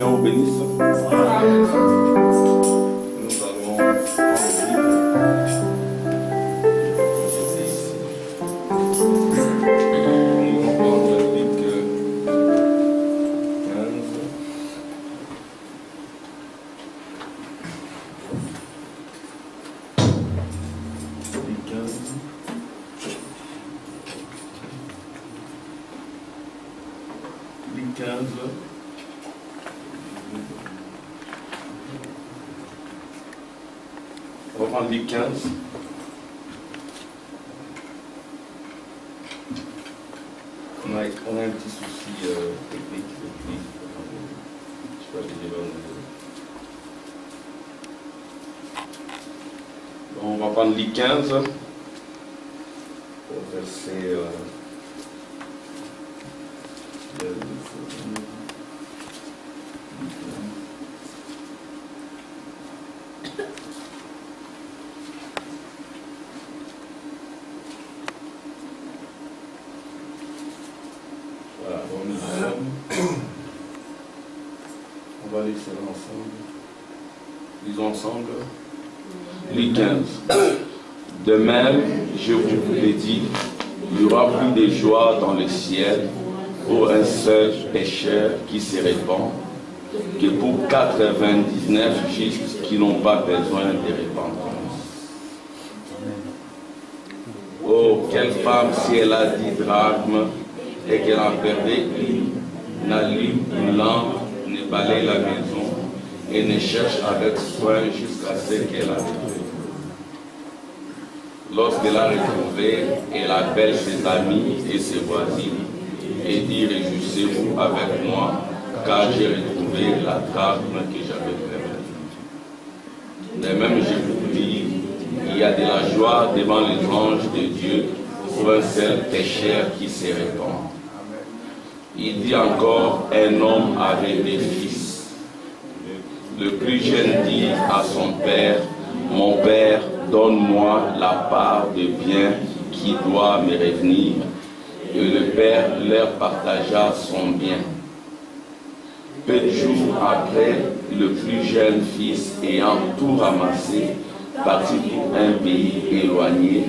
Vous bénisse. Nous allons prendre Luc 15. Luc 15. Luc 15. On va prendre Luc 15. On a un petit souci technique. Je sais pas si j'ai bon, on va prendre Luc 15. Au verset. Voilà, on va laisser ensemble. Lisons ensemble. Luc 15. De même, je vous l'ai dit, il y aura plus de joie dans le ciel pour un seul pécheur qui se répand que pour 99 justes qui n'ont pas besoin de repentance. Oh, quelle femme, si elle a 10 drachmes et qu'elle en perdait une, n'allume une lampe, ne balaye la maison et ne cherche avec soin jusqu'à ce qu'elle a trouvé. Lorsqu'elle a retrouvé, elle appelle ses amis et ses voisines et dit: réjouissez-vous avec moi, car j'ai retrouvé la drachme que j'avais perdue. De même, je vous dis, il y a de la joie devant les anges de Dieu pour un seul pécheur qui se répand. Il dit encore: un homme avait des fils. Le plus jeune dit à son père: mon père, donne-moi la part de bien qui doit me revenir. Et le père leur partagea son bien. Peu de jours après, le plus jeune fils, ayant tout ramassé, partit pour un pays éloigné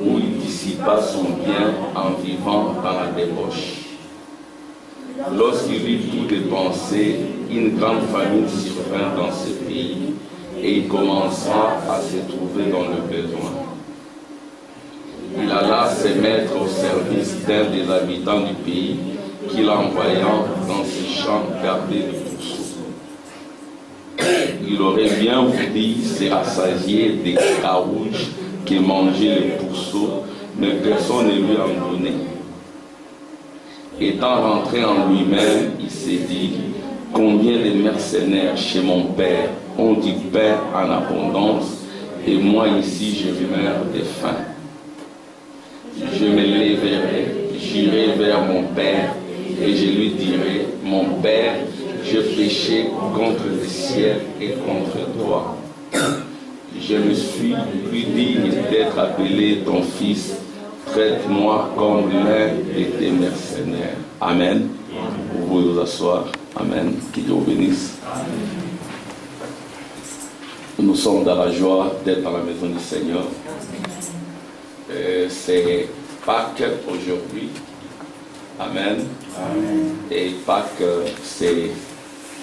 où il dissipa son bien en vivant dans la débauche. Lorsqu'il eut tout dépensé, une grande famine survint dans ce pays et il commença à se trouver dans le besoin. Il alla se mettre au service d'un des habitants du pays qui l'envoyant dans ses champs garder le pourceau. Il aurait bien voulu se rassasier des carouges que mangeait le pourceau, mais personne ne lui en donnait. Étant rentré en lui-même, il s'est dit: combien de mercenaires chez mon père ont du pain en abondance, et moi ici je meurs de faim. Je me lèverai, j'irai vers mon père, et je lui dirai: mon père, je péchais contre le ciel et contre toi. Je me suis plus digne d'être appelé ton fils. Traite-moi comme l'un de tes mercenaires. Amen. Vous pouvez vous asseoir. Amen. Que Dieu vous bénisse. Nous sommes dans la joie d'être dans la maison du Seigneur. C'est Pâques aujourd'hui. Amen. Et Pâques, c'est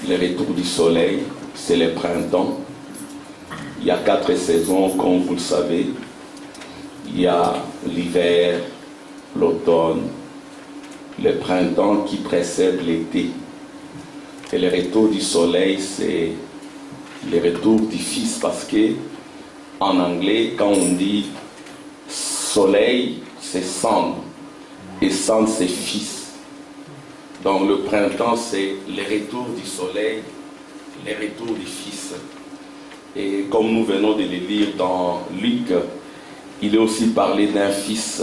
le retour du soleil, c'est le printemps. Il y a 4 saisons, comme vous le savez. Il y a l'hiver, l'automne, le printemps qui précède l'été. Et le retour du soleil, c'est le retour du Fils, parce que en anglais, quand on dit soleil, c'est sun, et sun, c'est fils. Donc le printemps, c'est le retour du soleil, le retour du Fils. Et comme nous venons de le lire dans Luc, il est aussi parlé d'un fils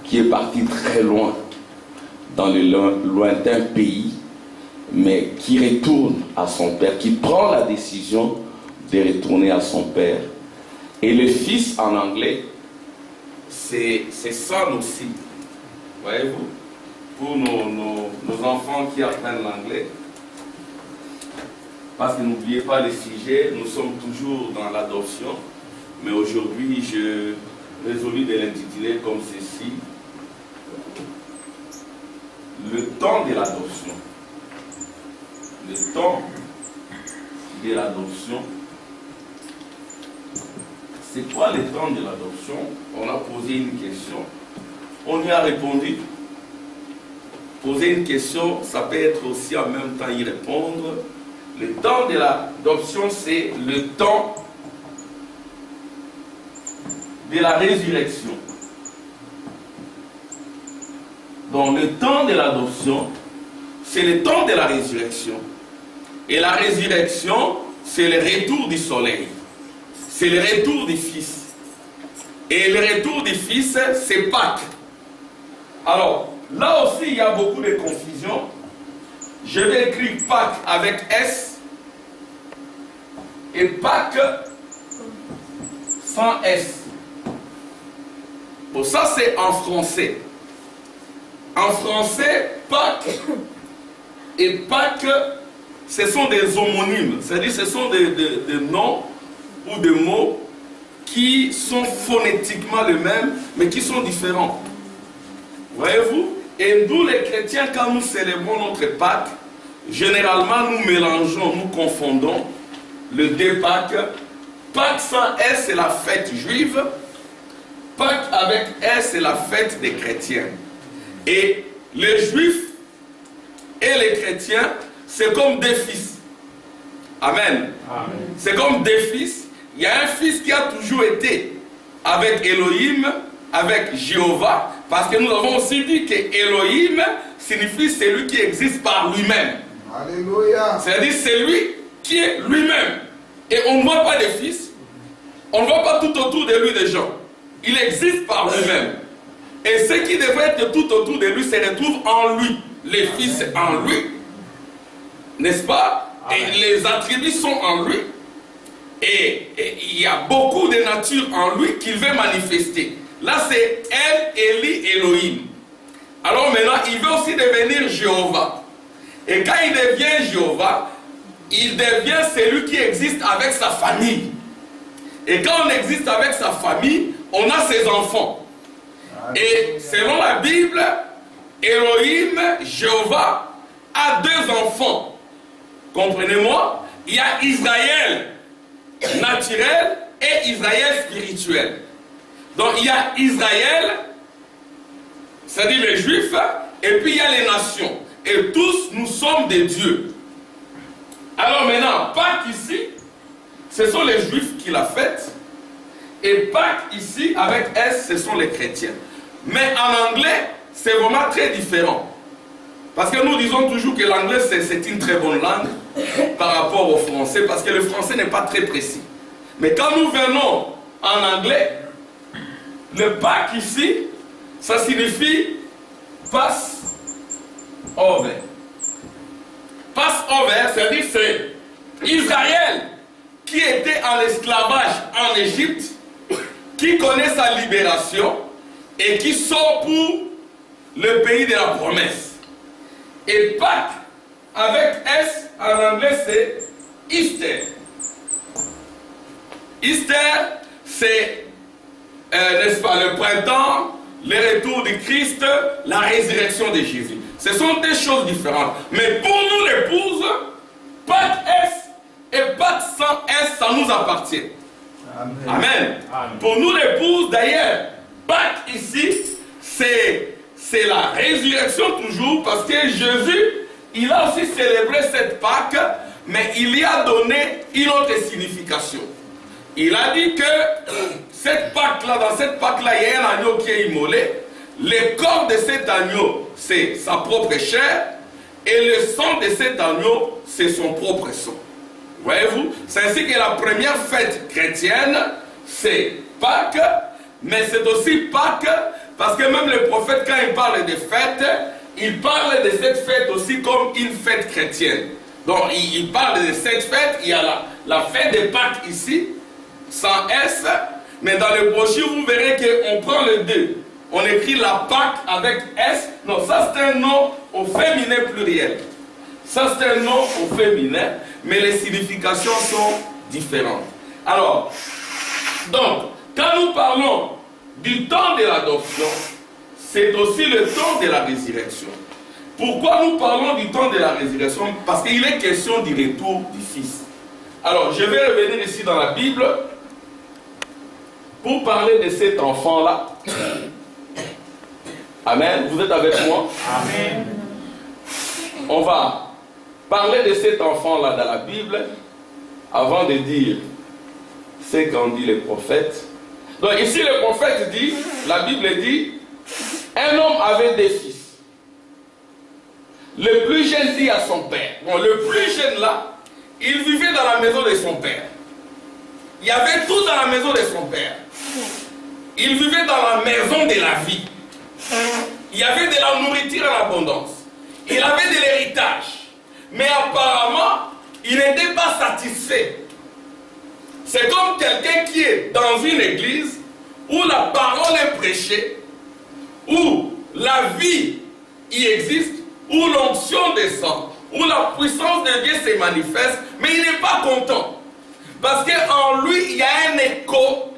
qui est parti très loin, dans le lointain pays, mais qui retourne à son père, qui prend la décision de retourner à son père. Et le fils en anglais, c'est son aussi. Voyez-vous? Pour nos enfants qui apprennent l'anglais, parce que n'oubliez pas le sujet, nous sommes toujours dans l'adoption, mais aujourd'hui je résolus de l'intituler comme ceci, le temps de l'adoption. Le temps de l'adoption. C'est quoi le temps de l'adoption? On a posé une question, on y a répondu. Poser une question, ça peut être aussi en même temps y répondre. Le temps de l'adoption, c'est le temps de la résurrection. Donc le temps de l'adoption, c'est le temps de la résurrection. Et la résurrection, c'est le retour du soleil. C'est le retour du Fils. Et le retour du Fils, c'est Pâques. Alors, là aussi, il y a beaucoup de confusion. Je vais écrire Pâques avec S et Pâques sans S. Bon, ça, c'est en français. En français, Pâques et Pâques, ce sont des homonymes. C'est-à-dire, ce sont des noms ou des mots qui sont phonétiquement les mêmes, mais qui sont différents. Voyez-vous? Et nous, les chrétiens, quand nous célébrons notre Pâques, généralement, nous mélangeons, nous confondons les deux Pâques. Pâques sans S, c'est la fête juive. Pâques avec S, c'est la fête des chrétiens. Et les juifs et les chrétiens, c'est comme des fils. Amen. Amen. C'est comme des fils. Il y a un fils qui a toujours été avec Elohim, avec Jéhovah, parce que nous avons aussi dit que Elohim signifie celui qui existe par lui-même. Alléluia. C'est-à-dire celui qui est lui-même. Et on ne voit pas de fils, on ne voit pas tout autour de lui des gens. Il existe par lui-même. Et ce qui devrait être tout autour de lui se retrouve en lui. Les fils en lui. N'est-ce pas? Et les attributs sont en lui. Et il y a beaucoup de nature en lui qu'il veut manifester. Là, c'est El, Eli, Elohim. Alors maintenant, il veut aussi devenir Jéhovah. Et quand il devient Jéhovah, il devient celui qui existe avec sa famille. Et quand on existe avec sa famille, on a ses enfants. Et selon la Bible, Elohim, Jéhovah, a deux enfants. Comprenez-moi? Il y a Israël naturel et Israël spirituel. Donc il y a Israël, c'est-à-dire les Juifs, et puis il y a les nations. Et tous, nous sommes des dieux. Alors maintenant, Pâques ici, ce sont les Juifs qui la fêtent. Et Pâques ici, avec S, ce sont les chrétiens. Mais en anglais, c'est vraiment très différent. Parce que nous disons toujours que l'anglais, c'est une très bonne langue par rapport au français, parce que le français n'est pas très précis. Mais quand nous venons en anglais, le Pâques ici, ça signifie pass over. Pass over, c'est-à-dire c'est Israël qui était en esclavage en Égypte, qui connaît sa libération et qui sort pour le pays de la promesse. Et Pâques, avec S, en anglais, c'est Easter. Easter, c'est, n'est-ce pas, le printemps, le retour du Christ, la résurrection de Jésus. Ce sont des choses différentes. Mais pour nous, l'épouse, Pâques S et Pâques sans S, ça nous appartient. Amen. Amen. Amen. Pour nous, l'épouse, d'ailleurs, Pâques ici, c'est la résurrection toujours, parce que Jésus, il a aussi célébré cette Pâques, mais il y a donné une autre signification. Il a dit que cette Pâque-là, dans cette Pâque-là, il y a un agneau qui est immolé. Le corps de cet agneau, c'est sa propre chair, et le sang de cet agneau, c'est son propre sang. Voyez-vous? C'est ainsi que la première fête chrétienne, c'est Pâques, mais c'est aussi Pâques, parce que même le prophète, quand il parle de fête, il parle de cette fête aussi comme une fête chrétienne. Donc, il parle de cette fête, il y a la fête de Pâques ici, sans S, mais dans le brochure, vous verrez qu'on prend le 2. On écrit la Pâques avec S. Non, ça c'est un nom au féminin pluriel. Ça, c'est un nom au féminin, mais les significations sont différentes. Alors, donc, quand nous parlons du temps de l'adoption, c'est aussi le temps de la résurrection. Pourquoi nous parlons du temps de la résurrection? Parce qu'il est question du retour du Fils. Alors, je vais revenir ici dans la Bible pour parler de cet enfant-là. Amen. Vous êtes avec moi? Amen. On va parler de cet enfant-là dans la Bible avant de dire ce qu'ont dit les prophètes. Donc ici le prophète dit, la Bible dit, un homme avait des fils. Le plus jeune dit à son père, bon, le plus jeune là, il vivait dans la maison de son père. Il y avait tout dans la maison de son père. Il vivait dans la maison de la vie. Il y avait de la nourriture en abondance. Il avait de l'héritage. Mais apparemment, il n'était pas satisfait. C'est comme quelqu'un qui est dans une église où la parole est prêchée, où la vie y existe, où l'onction descend, où la puissance de Dieu se manifeste, mais il n'est pas content. Parce qu'en lui, il y a un écho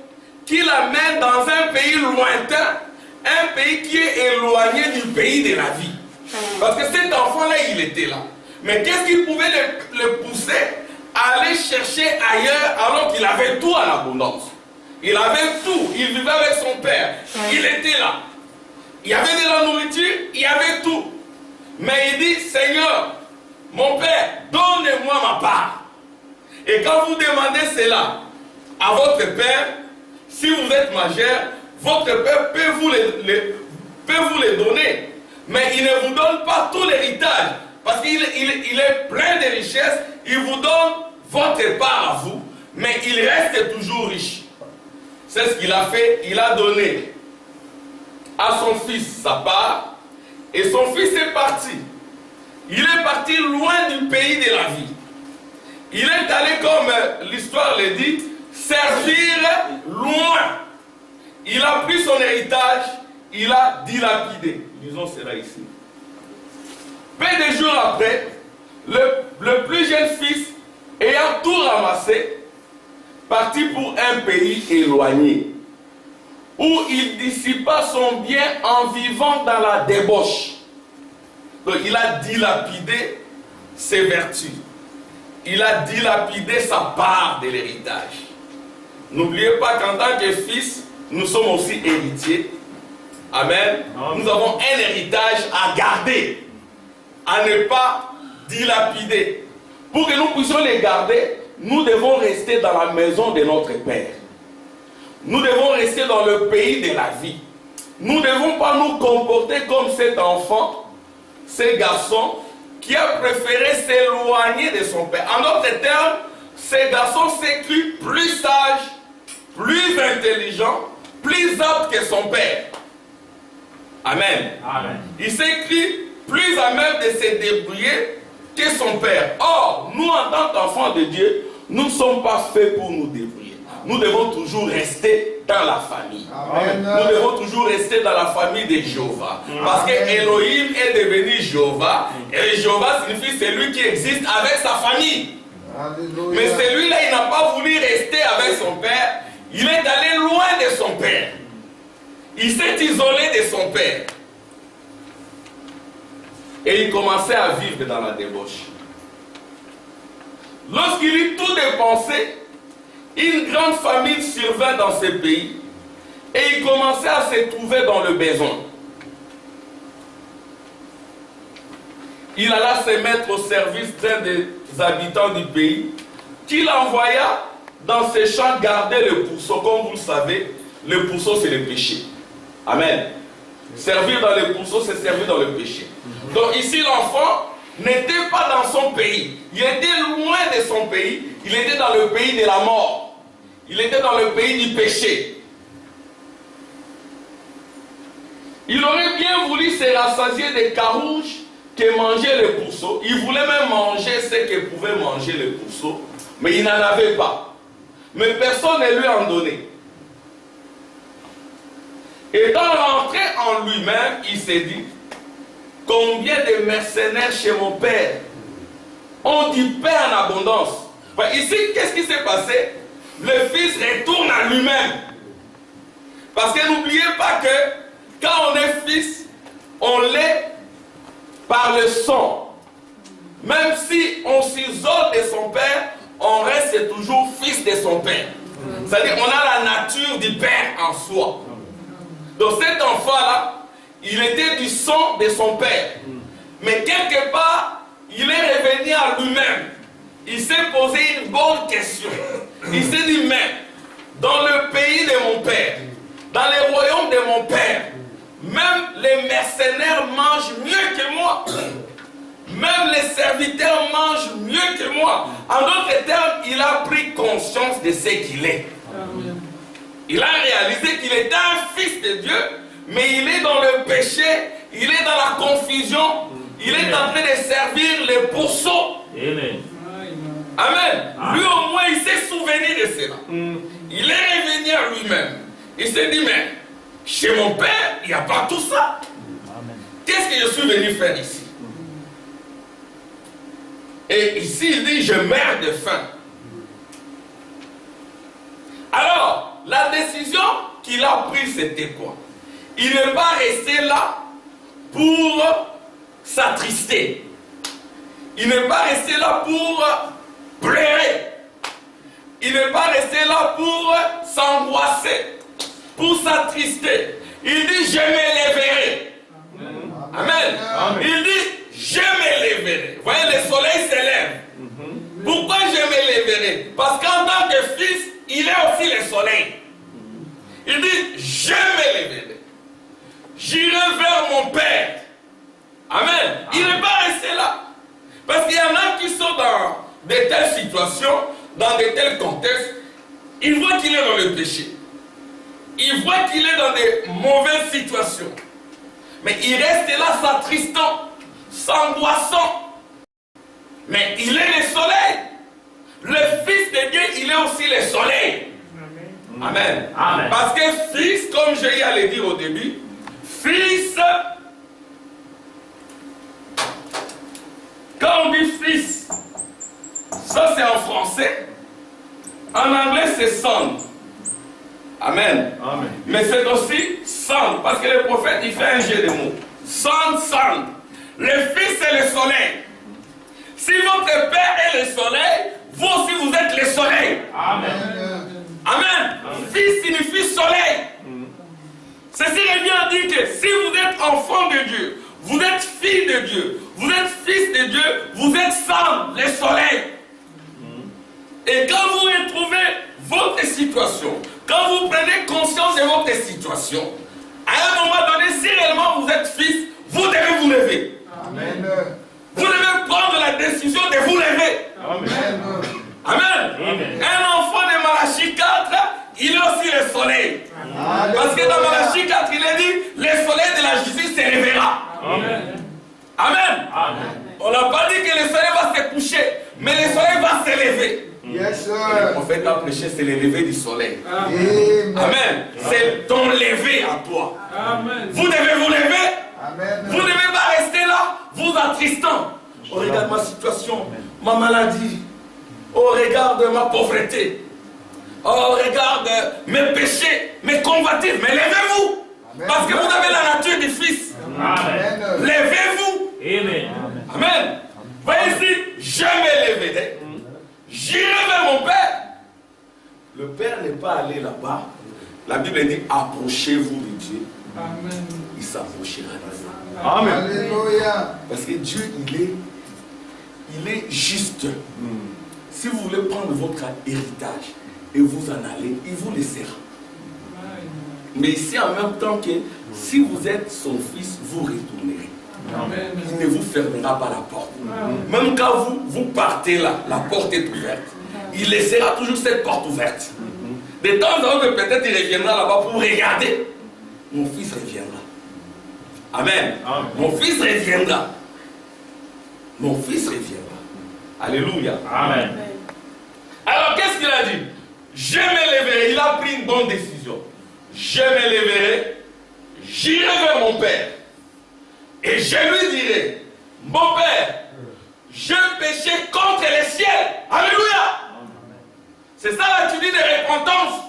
qui l'amène dans un pays lointain, un pays qui est éloigné du pays de la vie. Parce que cet enfant-là, il était là. Mais qu'est-ce qui pouvait le pousser à aller chercher ailleurs alors qu'il avait tout en abondance? Il avait tout, il vivait avec son père, il était là. Il y avait de la nourriture, il y avait tout. Mais il dit, Seigneur, mon père, donne-moi ma part. Et quand vous demandez cela à votre père, si vous êtes majeur, votre père peut vous les donner. Mais il ne vous donne pas tout l'héritage. Parce qu'il est plein de richesses. Il vous donne votre part à vous. Mais il reste toujours riche. C'est ce qu'il a fait. Il a donné à son fils sa part. Et son fils est parti. Il est parti loin du pays de la vie. Il est allé, comme l'histoire le dit, servir loin. Il a pris son héritage, il a dilapidé. Lisons cela ici. Peu de jours après, le plus jeune fils, ayant tout ramassé, partit pour un pays éloigné, où il dissipa son bien en vivant dans la débauche. Donc il a dilapidé ses vertus. Il a dilapidé sa part de l'héritage. N'oubliez pas qu'en tant que fils, nous sommes aussi héritiers. Amen. Nous avons un héritage à garder, à ne pas dilapider. Pour que nous puissions les garder, nous devons rester dans la maison de notre Père. Nous devons rester dans le pays de la vie. Nous ne devons pas nous comporter comme cet enfant, ce garçon, qui a préféré s'éloigner de son père. En d'autres termes, ce garçon s'est cru plus sage, plus intelligent, plus apte que son père. Amen. Amen. Il s'est cru plus à même de se débrouiller que son père. Or, nous en tant qu'enfants de Dieu, nous ne sommes pas faits pour nous débrouiller. Nous devons toujours rester dans la famille. Amen. Nous devons toujours rester dans la famille de Jéhovah. Parce que Elohim est devenu Jéhovah. Et Jéhovah signifie celui qui existe avec sa famille. Alléluia. Mais celui-là, il n'a pas voulu rester avec son père. Il est allé loin de son père. Il s'est isolé de son père. Et il commençait à vivre dans la débauche. Lorsqu'il eut tout dépensé, une grande famine survint dans ce pays et il commençait à se trouver dans le besoin. Il alla se mettre au service d'un des habitants du pays qu'il envoya dans ses champs garder le pourceau. Comme vous le savez, le pourceau c'est le péché. Amen. Servir dans le pourceau, c'est servir dans le péché. Donc ici l'enfant n'était pas dans son pays. Il était loin de son pays. Il était dans le pays de la mort. Il était dans le pays du péché. Il aurait bien voulu se rassasier des carouges que mangeait le pourceau. Il voulait même manger ce que pouvait manger le pourceau. Mais il n'en avait pas. Mais personne ne lui en donnait. Étant rentré en lui-même, il s'est dit, combien de mercenaires chez mon père on dit paix en abondance. Ici, qu'est-ce qui s'est passé? Le Fils retourne à lui-même. Parce que n'oubliez pas que quand on est fils, on l'est par le sang. Même si on s'isole de son père, on reste toujours fils de son père. C'est-à-dire qu'on a la nature du père en soi. Donc cet enfant-là, il était du sang de son père. Mais quelque part, il est revenu à lui-même. Il s'est posé une bonne question. Il s'est dit, mais dans le pays de mon père, dans les royaumes de mon père, même les mercenaires mangent mieux que moi. Même les serviteurs mangent mieux que moi. En d'autres termes, il a pris conscience de ce qu'il est. Il a réalisé qu'il était un fils de Dieu, mais il est dans le péché, il est dans la confusion, il est en train de servir les pourceaux. Amen. Amen. Lui au moins, il s'est souvenu de cela. Il est revenu à lui-même. Il s'est dit, mais chez mon père, il n'y a pas tout ça. Qu'est-ce que je suis venu faire ici? Et ici, il dit, je meurs de faim. Alors, la décision qu'il a prise, c'était quoi? Il n'est pas resté là pour s'attrister. Il n'est pas resté là pour pleurer. Il n'est pas resté là pour s'angoisser, pour s'attrister. Il dit, je m'élèverai. Amen. Amen. Il dit, je m'élèverai. Vous voyez, le soleil s'élève. Pourquoi je m'élèverai? Parce qu'en tant que fils, il est aussi le soleil. Il dit, je m'élèverai. J'irai vers mon Père. Amen. Il n'est pas resté là. Parce qu'il y en a qui sont dans de telles situations, dans de tels contextes, il voit qu'il est dans le péché. Il voit qu'il est dans des mauvaises situations. Mais il reste là s'attristant, s'angoissant. Mais il est le soleil. Le Fils de Dieu, il est aussi le soleil. Amen. Amen. Parce que fils, comme j'ai eu à le dire au début, fils, quand on dit fils, ça c'est en français. En anglais c'est son. Amen. Amen. Mais c'est aussi son, parce que le prophète il fait un jeu de mots. Son. Le fils c'est le soleil. Si votre père est le soleil, vous aussi vous êtes le soleil. Amen. Amen. Fils signifie soleil. Ceci revient à dire que si vous êtes enfant de Dieu, vous êtes fille de Dieu, vous êtes fils de Dieu, vous êtes sang, le soleil. Et quand vous retrouvez votre situation, quand vous prenez conscience de votre situation, à un moment donné, si réellement vous êtes fils, vous devez vous lever. Amen. Vous devez prendre la décision de vous lever. Amen. Amen. Amen. Un enfant de Malachie 4, il est aussi le soleil. Amen. Parce que dans Malachie 4, il est dit, le soleil de la justice se lèvera. Amen. Amen. Amen. On n'a pas dit que le soleil va se coucher, mais le soleil va se lever. Yes, le prophète a prêché, c'est le lever du soleil. Amen. Amen. C'est ton lever à toi. Amen. Vous devez vous lever. Amen. Vous ne devez pas rester là, vous attristant. Oh, regarde ma situation, ma maladie. Oh, regarde ma pauvreté. Oh, regarde mes péchés, mes convoitises. Mais levez-vous. Parce que vous avez la nature du Fils. Amen. Levez-vous. Amen. Amen. Voyez ici, je m'élèverai. J'irai vers mon Père. Le Père n'est pas allé là-bas. La Bible dit, approchez-vous de Dieu. Amen. Il s'approchera de vous. Amen. Alléluia. Parce que Dieu, il est juste. Si vous voulez prendre votre héritage et vous en allez, il vous laissera. Mais ici, en même temps que si vous êtes son fils, vous retournerez. Amen. Il ne vous fermera pas la porte. Amen. Même quand vous partez là, la porte est ouverte. Il laissera toujours cette porte ouverte. De temps en temps, peut-être il reviendra là-bas pour regarder. Mon fils reviendra. Amen. Amen. Mon fils reviendra. Mon fils reviendra. Alléluia. Amen. Alors qu'est-ce qu'il a dit? Je m'élèverai. Il a pris une bonne décision. Je m'élèverai. J'irai vers mon Père. Et je lui dirai, mon Père, Je péchais contre les ciels. Alléluia. C'est ça l'attitude de repentance.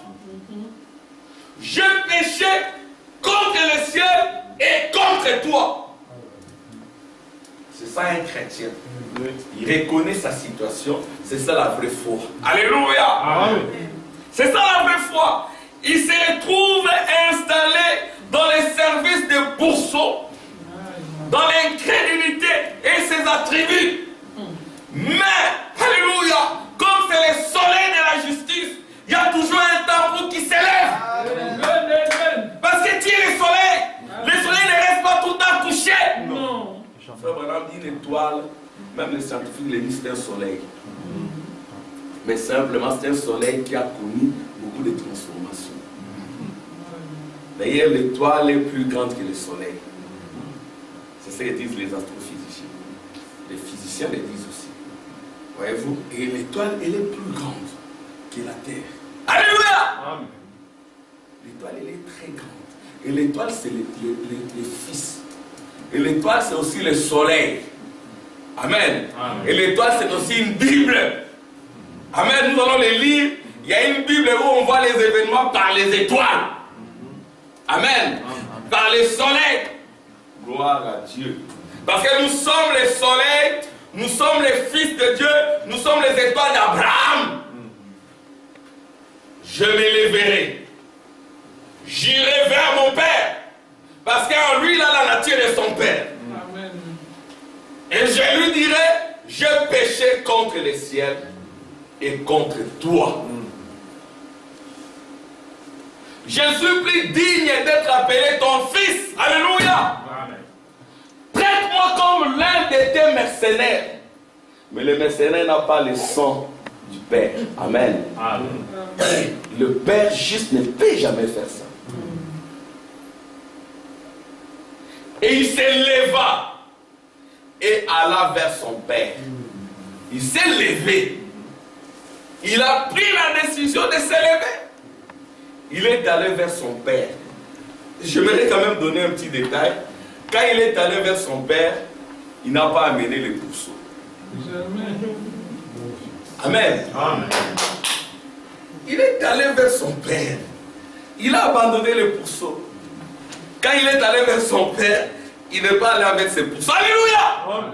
Je péchais contre le ciel et contre toi. C'est ça un chrétien. Il reconnaît sa situation. C'est ça la vraie foi. Alléluia. Amen. C'est ça la vraie foi. Il se retrouve installé dans les services de bourseau, dans l'incrédulité et ses attributs. Mais, alléluia, comme c'est le soleil de la justice, il y a toujours un temps pour qu'il s'élève. Parce que tu es le soleil. Le soleil ne reste pas tout le temps couché. Non. Frère Branham dit une étoile, même les scientifiques le disent, c'est un soleil. Mais simplement, c'est un soleil qui a connu beaucoup de transformations. D'ailleurs, l'étoile est plus grande que le soleil. C'est ce que disent les astrophysiciens. Les physiciens le disent aussi. Voyez-vous? Et l'étoile, elle est plus grande que la Terre. Alléluia! L'étoile, elle est très grande. Et l'étoile, c'est les fils. Et l'étoile, c'est aussi le soleil. Amen. Amen. Et l'étoile, c'est aussi une Bible. Amen. Nous allons les lire. Il y a une Bible où on voit les événements par les étoiles. Amen. Par le soleil. Gloire à Dieu. Parce que nous sommes les soleils, nous sommes les fils de Dieu, nous sommes les étoiles d'Abraham. Je m'élèverai. J'irai vers mon Père. Parce qu'en lui, il a la nature de son Père. Amen. Et je lui dirai, je péchais contre le ciel et contre toi. Je suis plus digne d'être appelé ton fils. Alléluia. Traite-moi comme l'un de tes mercenaires. Mais le mercenaire n'a pas le sang du Père. Amen. Amen. Le Père juste ne peut jamais faire ça. Et il s'éleva et alla vers son Père. Il s'est levé. Il a pris la décision de s'élever. Il est allé vers son Père. J'aimerais quand même donner un petit détail. Quand il est allé vers son Père, il n'a pas amené les pourceaux. Amen. Amen. Il est allé vers son Père. Il a abandonné les pourceaux. Quand il est allé vers son Père, il n'est pas allé avec ses pourceaux. Alléluia. Amen.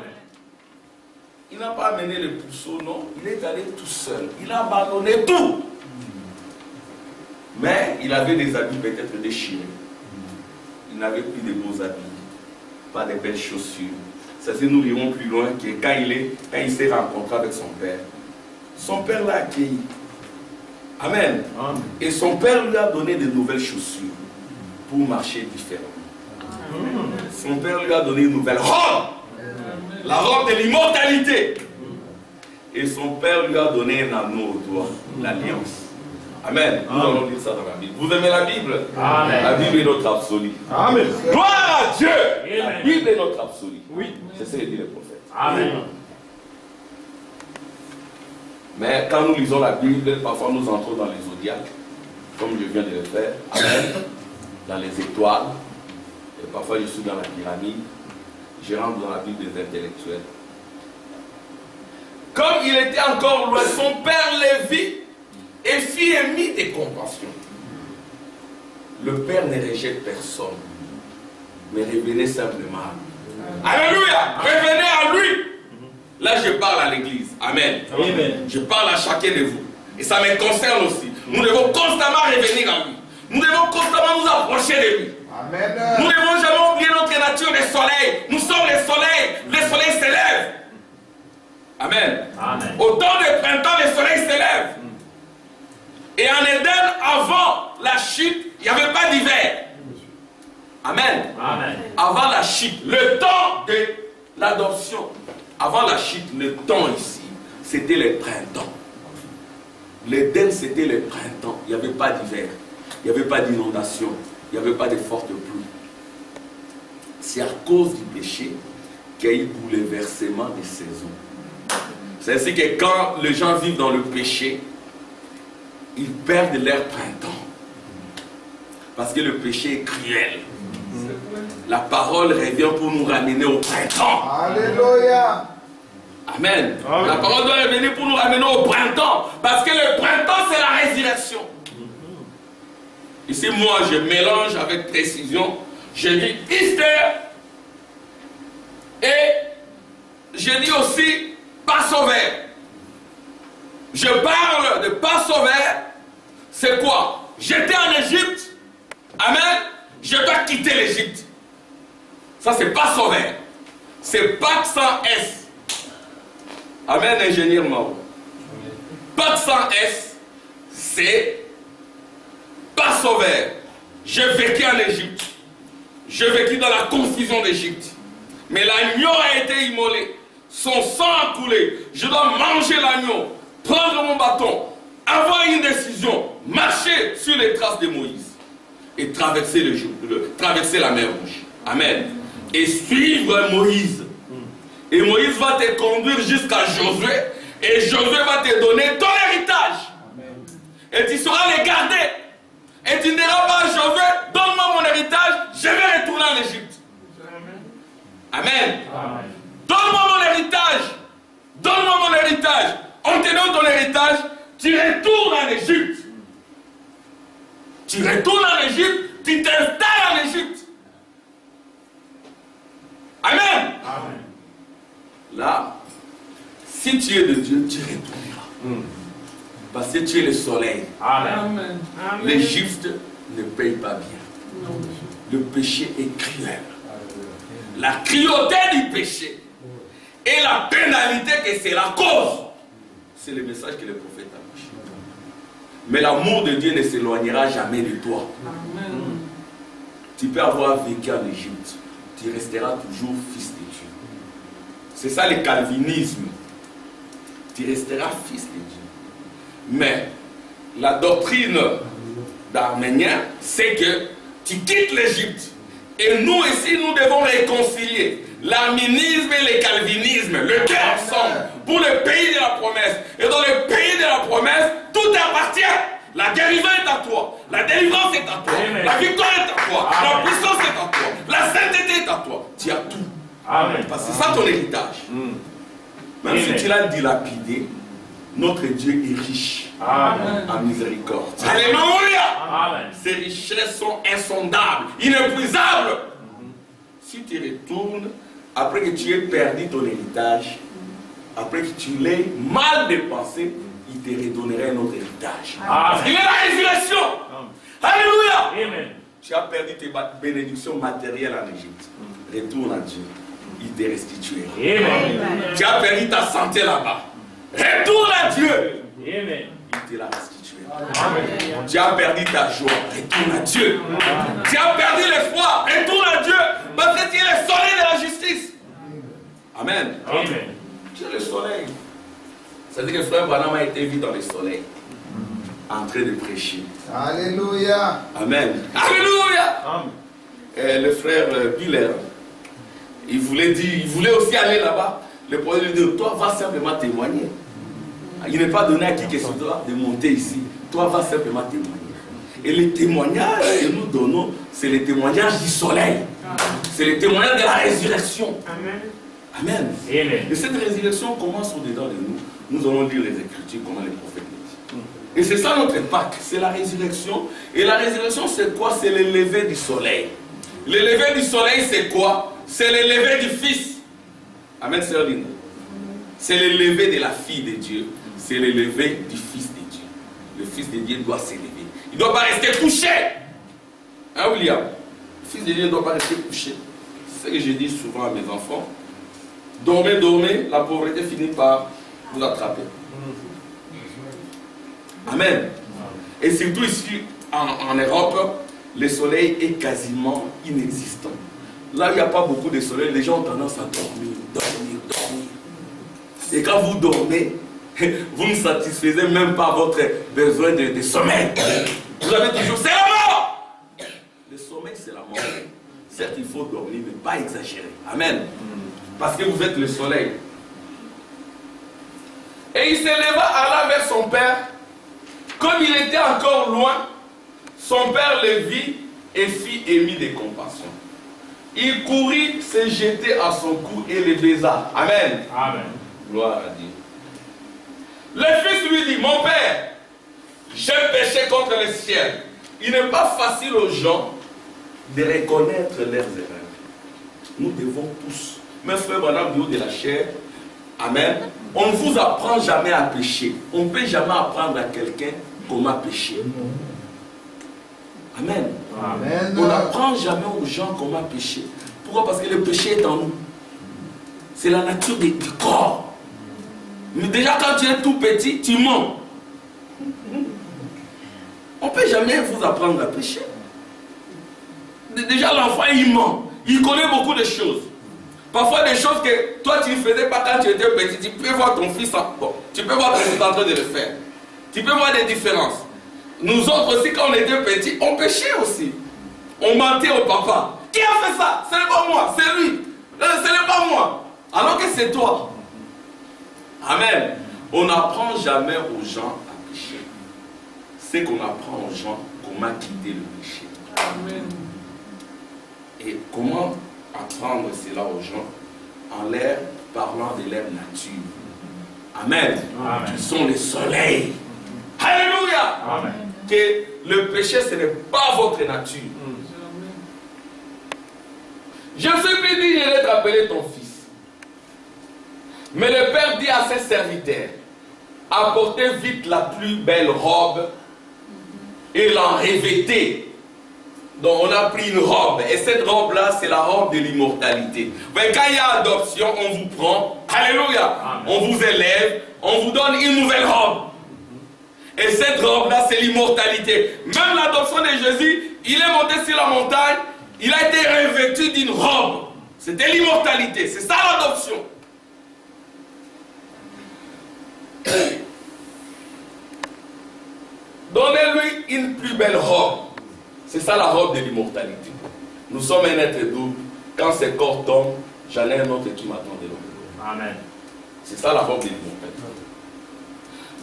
Il n'a pas amené les pourceaux, non. Il est allé tout seul. Il a abandonné tout. Mais il avait des habits peut-être déchirés. Il n'avait plus de beaux habits. Pas de belles chaussures. Ça, c'est nous irons plus loin que quand il s'est rencontré avec son père l'a accueilli. Amen. Amen. Et son père lui a donné de nouvelles chaussures pour marcher différemment. Amen. Son père lui a donné une nouvelle robe. Amen. La robe de l'immortalité. Et son père lui a donné un anneau au doigt, l'alliance. Amen. Nous allons lire ça dans la Bible. Vous aimez la Bible? Amen. La Bible est notre absolu. Amen. Gloire à Dieu. Amen. La Bible est notre absolu. Oui. C'est ce que dit le prophète. Amen. Mais quand nous lisons la Bible, parfois nous entrons dans les zodiaques, comme je viens de le faire. Amen. Dans les étoiles. Et parfois je suis dans la pyramide. Je rentre dans la Bible des intellectuels. Comme il était encore loin, son père le vit et fit émis des compassions. Le Père ne rejette personne, mais revenez simplement à lui. Alléluia! Revenez à lui. Là, je parle à l'église. Amen. Amen. Je parle à chacun de vous. Et ça me concerne aussi. Nous devons constamment revenir à lui. Nous devons constamment nous approcher de lui. Amen. Nous ne devons jamais oublier notre nature de soleil. Nous sommes les soleils. Le soleil s'élève. Amen. Amen. Au temps de printemps, le soleil s'élève. Et en Éden, avant la chute, il n'y avait pas d'hiver. Amen. Amen. Avant la chute, le temps de l'adoption, avant la chute, le temps ici, c'était le printemps. L'Éden, c'était le printemps. Il n'y avait pas d'hiver. Il n'y avait pas d'inondation. Il n'y avait pas de fortes pluies. C'est à cause du péché qu'il y a eu bouleversement des saisons. C'est ainsi que quand les gens vivent dans le péché, ils perdent leur printemps. Parce que le péché est cruel. La parole revient pour nous ramener au printemps. Alléluia. Amen. La parole doit revenir pour nous ramener au printemps. Parce que le printemps, c'est la résurrection. Ici, moi, je mélange avec précision. Je dis Easter. Et je dis aussi Passover. Je parle de Passover. C'est quoi? J'étais en Égypte. Amen. Je dois quitter l'Égypte. Ça, c'est Passover. C'est Pâques sans S. Amen, ingénieur Mao. Pâques sans S, c'est Passover. J'ai vécu en Égypte. J'ai vécu dans la confusion d'Égypte. Mais l'agneau a été immolé. Son sang a coulé. Je dois manger l'agneau, prendre mon bâton, avoir une décision, marcher sur les traces de Moïse et traverser traverser la mer Rouge. Amen. Et suivre Moïse. Et Moïse va te conduire jusqu'à Josué. Et Josué va te donner ton héritage. Amen. Et tu sauras les garder. Et tu ne diras pas à Josué, donne-moi mon héritage, je vais retourner en Égypte. Amen. Amen. Donne-moi mon héritage. Donne-moi mon héritage. On te donne ton héritage, tu retournes en Égypte. Tu retournes en Égypte, tu t'installes en Égypte. Amen. Amen. Là, si tu es de Dieu, tu retourneras. Parce que tu es le soleil. Amen. L'Égypte ne paye pas bien. Non. Le péché est cruel. La cruauté du péché et la pénalité que c'est la cause, c'est le message que le prophète a dit. Mais l'amour de Dieu ne s'éloignera jamais de toi. Amen. Tu peux avoir vécu en Égypte, tu resteras toujours fils de Dieu. C'est ça le calvinisme. Tu resteras fils de Dieu. Mais la doctrine d'Arménien, c'est que tu quittes l'Égypte. Et nous ici, nous devons réconcilier l'arménisme et le calvinisme, le cœur ensemble, pour le pays de la promesse. Et dans le pays de la promesse, tout appartient. La guérison est à toi, la délivrance est à toi, Amen. La victoire est à toi, Amen. La puissance est à toi, la sainteté est à toi. Tu as tout. Amen. Parce que c'est ça ton héritage. Même Amen. Si tu l'as dilapidé, notre Dieu est riche. Amen. En miséricorde. Alléluia. Ses richesses sont insondables, inépuisables. Si tu retournes, après que tu aies perdu ton héritage, après que tu l'aies mal dépensé, il te redonnerait un autre héritage. Parce qu'il est la résurrection. Alléluia. Amen. Tu as perdu tes bénédictions matérielles en Égypte. Retourne à Dieu. Il te restituera. Amen. Tu as perdu ta santé là-bas. Retourne à Dieu. Amen. Il te la restituera. Amen. Tu as perdu ta joie. Retourne à Dieu. Amen. Tu as perdu l'espoir. Retourne à Dieu. Parce que tu es le soleil de la justice. Amen. Amen. Tu es le soleil. C'est-à-dire que le frère Branham a été vu dans le soleil, en train de prêcher. Alléluia. Amen. Alléluia. Amen. Le frère Biller, il voulait aussi aller là-bas. Le prophète lui dit, toi va simplement témoigner. Il n'est pas donné à qui que ce soit de monter ici. Toi va simplement témoigner. Et le témoignage que nous donnons, c'est le témoignage du soleil. C'est le témoignage de la résurrection. Amen. Amen. Amen. Et cette résurrection commence au-dedans de nous. Nous allons lire les Écritures, comment les prophètes le disent. Et c'est ça notre Pâques, c'est la résurrection. Et la résurrection, c'est quoi? C'est le lever du soleil. Le lever du soleil, c'est quoi? C'est le lever du Fils. Amen, sœur Linda. C'est le lever de la fille de Dieu. C'est le lever du Fils de Dieu. Le Fils de Dieu doit s'élever. Il ne doit pas rester couché. Hein, William? Le Fils de Dieu ne doit pas rester couché. C'est ce que je dis souvent à mes enfants. Dormez, dormez, la pauvreté finit par vous attraper. Amen. Et surtout ici, en Europe, le soleil est quasiment inexistant. Là, il n'y a pas beaucoup de soleil, les gens ont tendance à dormir. Et quand vous dormez, vous ne satisfaisez même pas votre besoin de sommeil. Vous avez toujours, c'est la mort. Le sommeil, c'est la mort. Certes, il faut dormir, mais pas exagérer. Amen. Parce que vous êtes le soleil. Et il s'éleva, alla vers son père. Comme il était encore loin, son père le vit et fit émis de compassion. Il courut, se jeter à son cou et le baisa. Amen. Amen. Gloire à Dieu. Le fils lui dit, mon père, j'ai péché contre le ciel. Il n'est pas facile aux gens de reconnaître leurs erreurs. Nous devons tous, mes frères, madame, du haut de la chair, amen, on ne vous apprend jamais à pécher. On ne peut jamais apprendre à quelqu'un comment pécher. Amen. Amen. On n'apprend jamais aux gens comment pécher. Pourquoi? Parce que le péché est en nous. C'est la nature du corps. Mais déjà quand tu es tout petit, tu mens. On ne peut jamais vous apprendre à pécher. Déjà l'enfant il ment. Il connaît beaucoup de choses. Parfois des choses que toi tu ne faisais pas quand tu étais petit. Tu peux voir ton fils, bon, tu peux voir ton fils en train de le faire. Tu peux voir des différences. Nous autres aussi quand on était petits, on péchait aussi. On mentait au papa. Qui a fait ça? Ce n'est pas moi, c'est lui. Ce n'est pas moi. Alors que c'est toi. Amen. On n'apprend jamais aux gens à pécher. C'est qu'on apprend aux gens comment quitter le péché. Amen. Et comment apprendre cela aux gens? En leur parlant de leur nature. Amen. Amen. Ils sont les soleils. Alléluia. Amen. Que le péché ce n'est pas votre nature. Je me suis plus digne d'être appelé ton fils. Mais le père dit à ses serviteurs, apportez vite la plus belle robe et l'en revêtez. Donc on a pris une robe, et cette robe-là, c'est la robe de l'immortalité. Mais quand il y a adoption, on vous prend, alléluia, on vous élève, on vous donne une nouvelle robe. Et cette robe-là, c'est l'immortalité. Même l'adoption de Jésus, il est monté sur la montagne, il a été revêtu d'une robe. C'était l'immortalité, c'est ça l'adoption. Donnez-lui une plus belle robe. C'est ça la robe de l'immortalité. Nous sommes un être double. Quand ce corps tombe, j'en ai un autre qui m'attend de l'autre. Amen. C'est ça la robe de l'immortalité.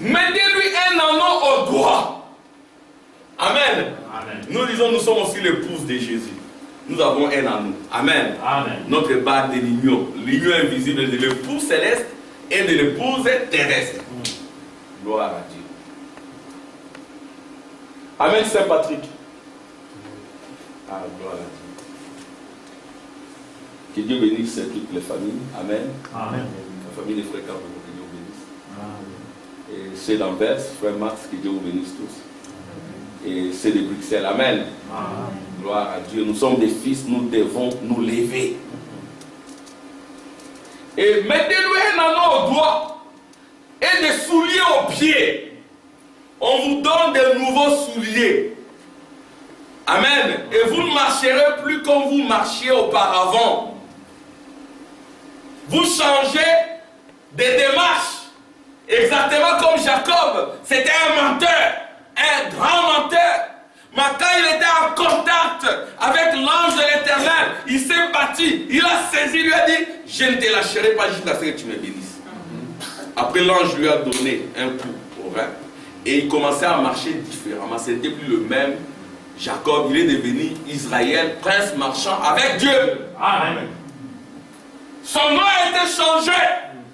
Mettez-lui un anneau au doigt. Amen. Amen. Nous disons, nous sommes aussi l'épouse de Jésus. Nous avons un anneau. Amen. Amen. Notre bague de l'union. L'union invisible de l'épouse céleste et de l'épouse terrestre. Gloire à Dieu. Amen, Saint Patrick. Ah, gloire à Dieu. Que Dieu bénisse toutes les familles. Amen. Amen. La famille des frères Campbell, que Dieu vous bénisse. Amen. Et ceux d'Anvers, frère Max, que Dieu vous bénisse tous. Et ceux de Bruxelles. Amen. Amen. Gloire à Dieu. Nous sommes des fils, nous devons nous lever. Et mettez-lui un anneau au doigt et des souliers aux pieds. On vous donne de nouveaux souliers. Amen. Et vous ne marcherez plus comme vous marchiez auparavant. Vous changez de démarche. Exactement comme Jacob. C'était un menteur. Un grand menteur. Mais quand il était en contact avec l'ange de l'Éternel, il s'est battu. Il a saisi, lui a dit, je ne te lâcherai pas jusqu'à ce que tu me bénisses. Après, l'ange lui a donné un coup au rein. Et il commençait à marcher différemment. Ce n'était plus le même Jacob. Il est devenu Israël, prince marchand avec Dieu. Amen. Son nom a été changé.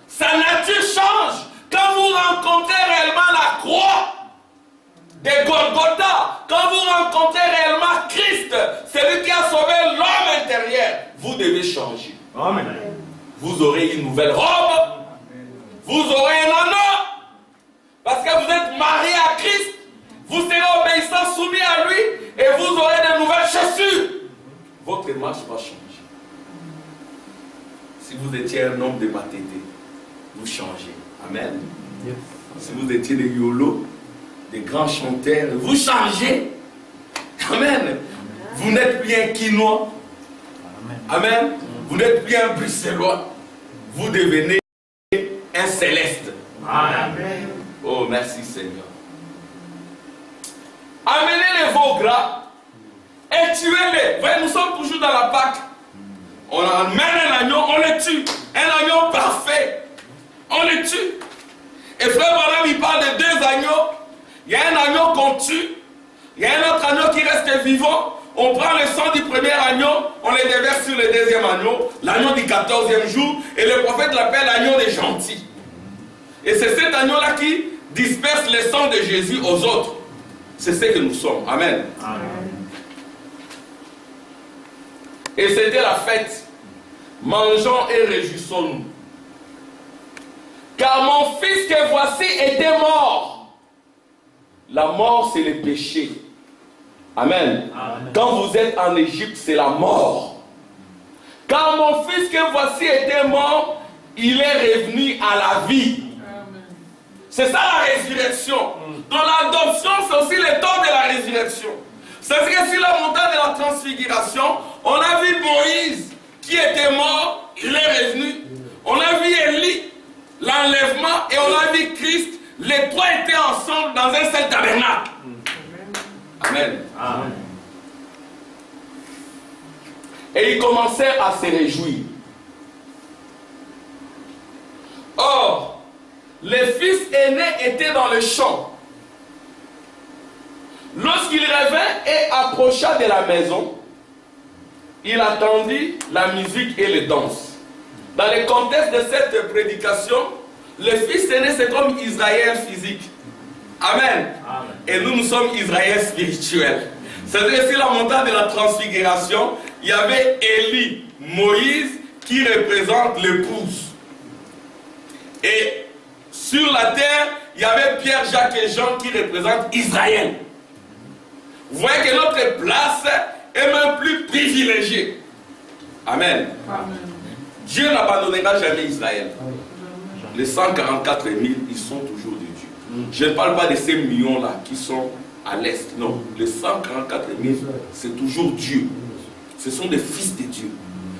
Sa nature change. Quand vous rencontrez réellement la croix de Golgotha, quand vous rencontrez réellement Christ, celui qui a sauvé l'homme intérieur, vous devez changer. Amen. Vous aurez une nouvelle robe. Vous aurez un anneau. Parce que vous êtes marié à Christ. Vous serez obéissant, soumis à lui. Et vous aurez de nouvelles chaussures. Votre marche va changer. Si vous étiez un homme de Matété, vous changez. Amen. Yes. Si vous étiez des YOLO, des grands chanteurs, vous changez. Amen. Vous n'êtes plus un Quinois. Amen. Vous n'êtes plus un Bruxellois. Vous devenez un céleste. Amen. Oh, merci Seigneur. Amenez les veaux gras et tuez-les. Voyez, nous sommes toujours dans la Pâque. On amène un agneau, on le tue. Un agneau parfait. On le tue. Et frère Branham, il parle de deux agneaux. Il y a un agneau qu'on tue. Il y a un autre agneau qui reste vivant. On prend le sang du premier agneau, on le déverse sur le deuxième agneau, l'agneau du 14e jour, et le prophète l'appelle l'agneau des gentils. Et c'est cet agneau-là qui disperse le sang de Jésus aux autres. C'est ce que nous sommes. Amen. Amen. Et c'était la fête. Mangeons et réjouissons-nous. Car mon fils que voici était mort. La mort, c'est le péché. Amen. Amen. Quand vous êtes en Égypte, c'est la mort. Car mon fils que voici était mort, il est revenu à la vie. C'est ça la résurrection. Donc l'adoption, c'est aussi le temps de la résurrection. C'est-à-dire que sur la montagne de la transfiguration, on a vu Moïse qui était mort, il est revenu. On a vu Élie, l'enlèvement, et on a vu Christ. Les trois étaient ensemble dans un seul tabernacle. Amen. Amen. Et ils commencèrent à se réjouir. Or, le fils aîné était dans le champ. Lorsqu'il revint et approcha de la maison, il attendit la musique et les danses. Dans le contexte de cette prédication, le fils aîné c'est comme Israël physique. Amen. Amen. Et nous, nous sommes Israël spirituel. C'est-à-dire que sur la montagne de la transfiguration, il y avait Élie, Moïse, qui représente l'épouse. Et sur la terre, il y avait Pierre, Jacques et Jean qui représentent Israël. Vous voyez que notre place est même plus privilégiée. Amen. Amen. Dieu n'abandonnera jamais Israël. Les 144 000, ils sont toujours de Dieu. Je ne parle pas de ces millions-là qui sont à l'est. Non, les 144 000, c'est toujours Dieu. Ce sont des fils de Dieu.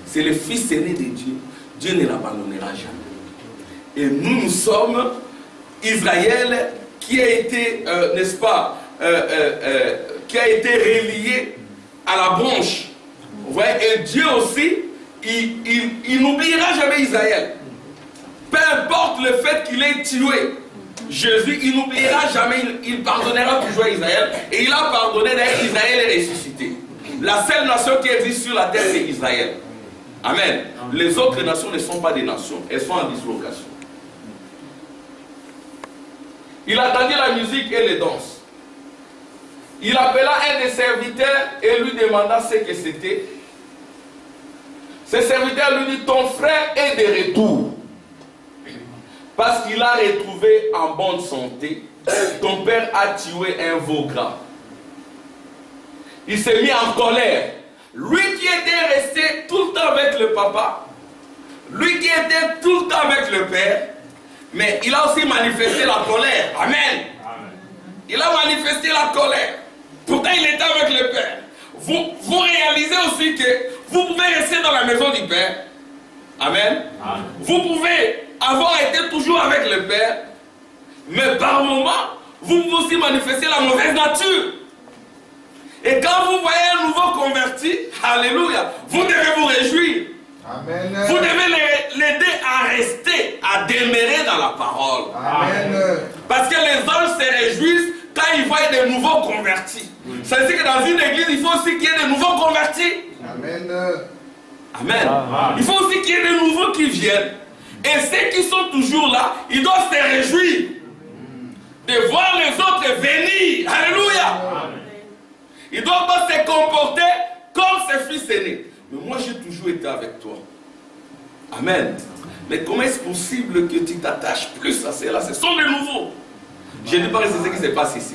C'est le fils aîné de Dieu. Dieu ne l'abandonnera jamais. Et nous, nous sommes Israël qui a été, n'est-ce pas, qui a été relié à la branche. Vous voyez, et Dieu aussi, il n'oubliera jamais Israël. Peu importe le fait qu'il ait tué Jésus, il n'oubliera jamais, il pardonnera toujours à Israël. Et il a pardonné d'ailleurs, Israël est ressuscité. La seule nation qui existe sur la terre, c'est Israël. Amen. Les autres nations ne sont pas des nations, elles sont en dislocation. Il attendit la musique et les danses. Il appela un des serviteurs et lui demanda ce que c'était. Ce serviteur lui dit, ton frère est de retour. Parce qu'il a retrouvé en bonne santé. Ton père a tué un veau gras. Il s'est mis en colère. Lui qui était resté tout le temps avec le papa, lui qui était tout le temps avec le père, mais il a aussi manifesté la colère. Amen. Il a manifesté la colère. Pourtant, il était avec le Père. Vous réalisez aussi que vous pouvez rester dans la maison du Père. Amen. Amen. Vous pouvez avoir été toujours avec le Père, mais par moments, vous pouvez aussi manifester la mauvaise nature. Et quand vous voyez un nouveau converti, alléluia, vous devez vous réjouir. Amen. Vous devez l'aider à rester, à demeurer dans la parole. Amen. Parce que les anges se réjouissent quand ils voient des nouveaux convertis. C'est-à-dire que dans une église, il faut aussi qu'il y ait des nouveaux convertis. Amen. Amen. Amen. Il faut aussi qu'il y ait des nouveaux qui viennent. Et ceux qui sont toujours là, ils doivent se réjouir de voir les autres venir. Alléluia. Amen. Ils ne doivent pas se comporter comme ses fils aînés. Mais moi, j'ai toujours été avec toi. Amen. Mais comment est-ce possible que tu t'attaches plus à cela? Ce sont les nouveaux. Je ne dis pas que c'est ce qui se passe ici.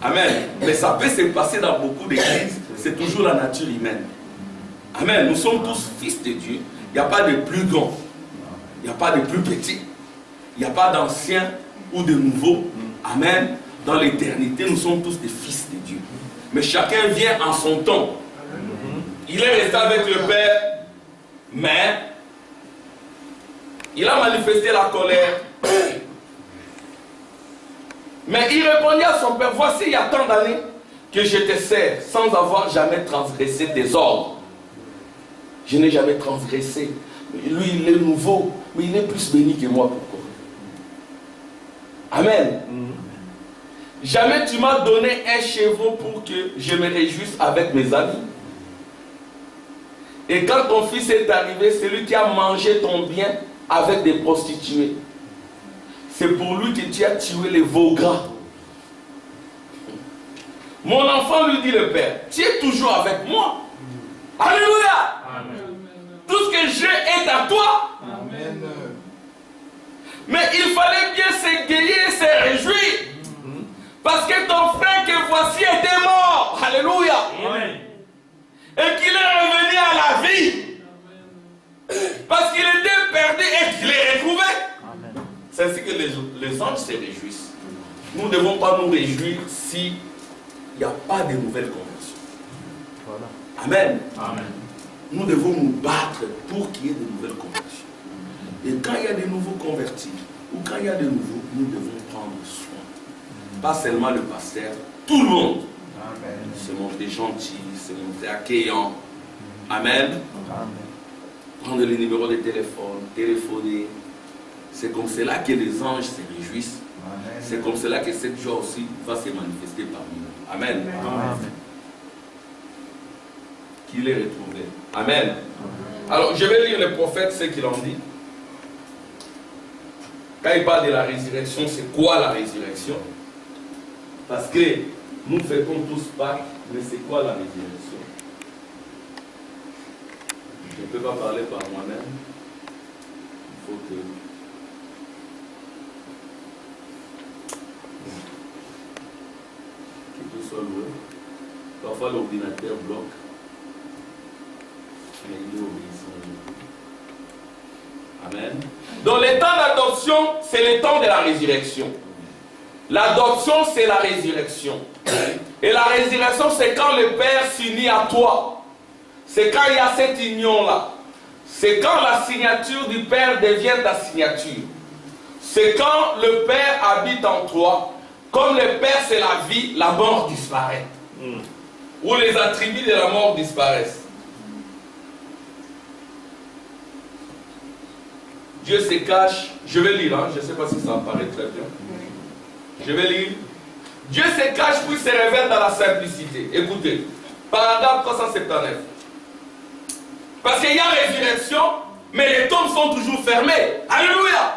Amen. Mais ça peut se passer dans beaucoup d'églises. C'est toujours la nature humaine. Amen. Nous sommes tous fils de Dieu. Il n'y a pas de plus grand. Il n'y a pas de plus petit. Il n'y a pas d'anciens ou de nouveaux. Amen. Dans l'éternité, nous sommes tous des fils de Dieu. Mais chacun vient en son temps. Il est resté avec le Père, mais il a manifesté la colère. Mais il répondit à son père, voici il y a tant d'années que je te sers sans avoir jamais transgressé tes ordres. Je n'ai jamais transgressé. Lui, il est nouveau, mais il est plus béni que moi. Pourquoi? Amen. Jamais tu m'as donné un chevreau pour que je me réjouisse avec mes amis. Et quand ton fils est arrivé, c'est lui qui a mangé ton bien avec des prostituées. c'est pour lui que tu as tué les veaux gras. Mon enfant, lui dit le père, tu es toujours avec moi. Alléluia. Amen. Tout ce que j'ai est à toi. Amen. Mais il fallait bien s'égayer et se réjouir. Parce que ton frère que voici était mort. Alléluia. Amen. Et qu'il est revenu à la vie. Parce qu'il était perdu et qu'il est retrouvé. C'est ainsi que les anges se réjouissent. Nous ne devons pas nous réjouir si il n'y a pas de nouvelles conversions. Voilà. Amen. Amen. Nous devons nous battre pour qu'il y ait de nouvelles conversions. Et quand il y a de nouveaux convertis, ou quand il y a de nouveaux, nous devons prendre soin. Pas seulement le pasteur, tout le monde. Amen. Se montrer gentil, se montrer accueillant. Amen. Amen. Prendre les numéros de téléphone, téléphoner. C'est comme cela que les anges se réjouissent. Amen. C'est comme cela que cette joie aussi va se manifester parmi nous. Amen. Amen. Qu'il est retrouvé. Amen. Alors, je vais lire le prophète, ce qu'il en dit. Quand il parle de la résurrection, c'est quoi la résurrection? Parce que nous faisons tous Pâques, mais c'est quoi la résurrection? Je ne peux pas parler par moi-même. Il faut que... tout soit loué. Parfois l'ordinateur bloque. Mais il est obéissant. Amen. Donc le temps d'adoption, c'est le temps de la résurrection. L'adoption, c'est la résurrection. Et la résurrection, c'est quand le Père s'unit à toi. C'est quand il y a cette union-là. C'est quand la signature du Père devient ta signature. C'est quand le Père habite en toi. Comme le Père, c'est la vie, la mort disparaît. Ou les attributs de la mort disparaissent. Dieu se cache. Je vais lire, hein? Je ne sais pas si ça apparaît très bien. Je vais lire. Dieu se cache puis se révèle dans la simplicité. Écoutez, paragraphe 379. Parce qu'il y a résurrection, mais les tombes sont toujours fermées. Alléluia.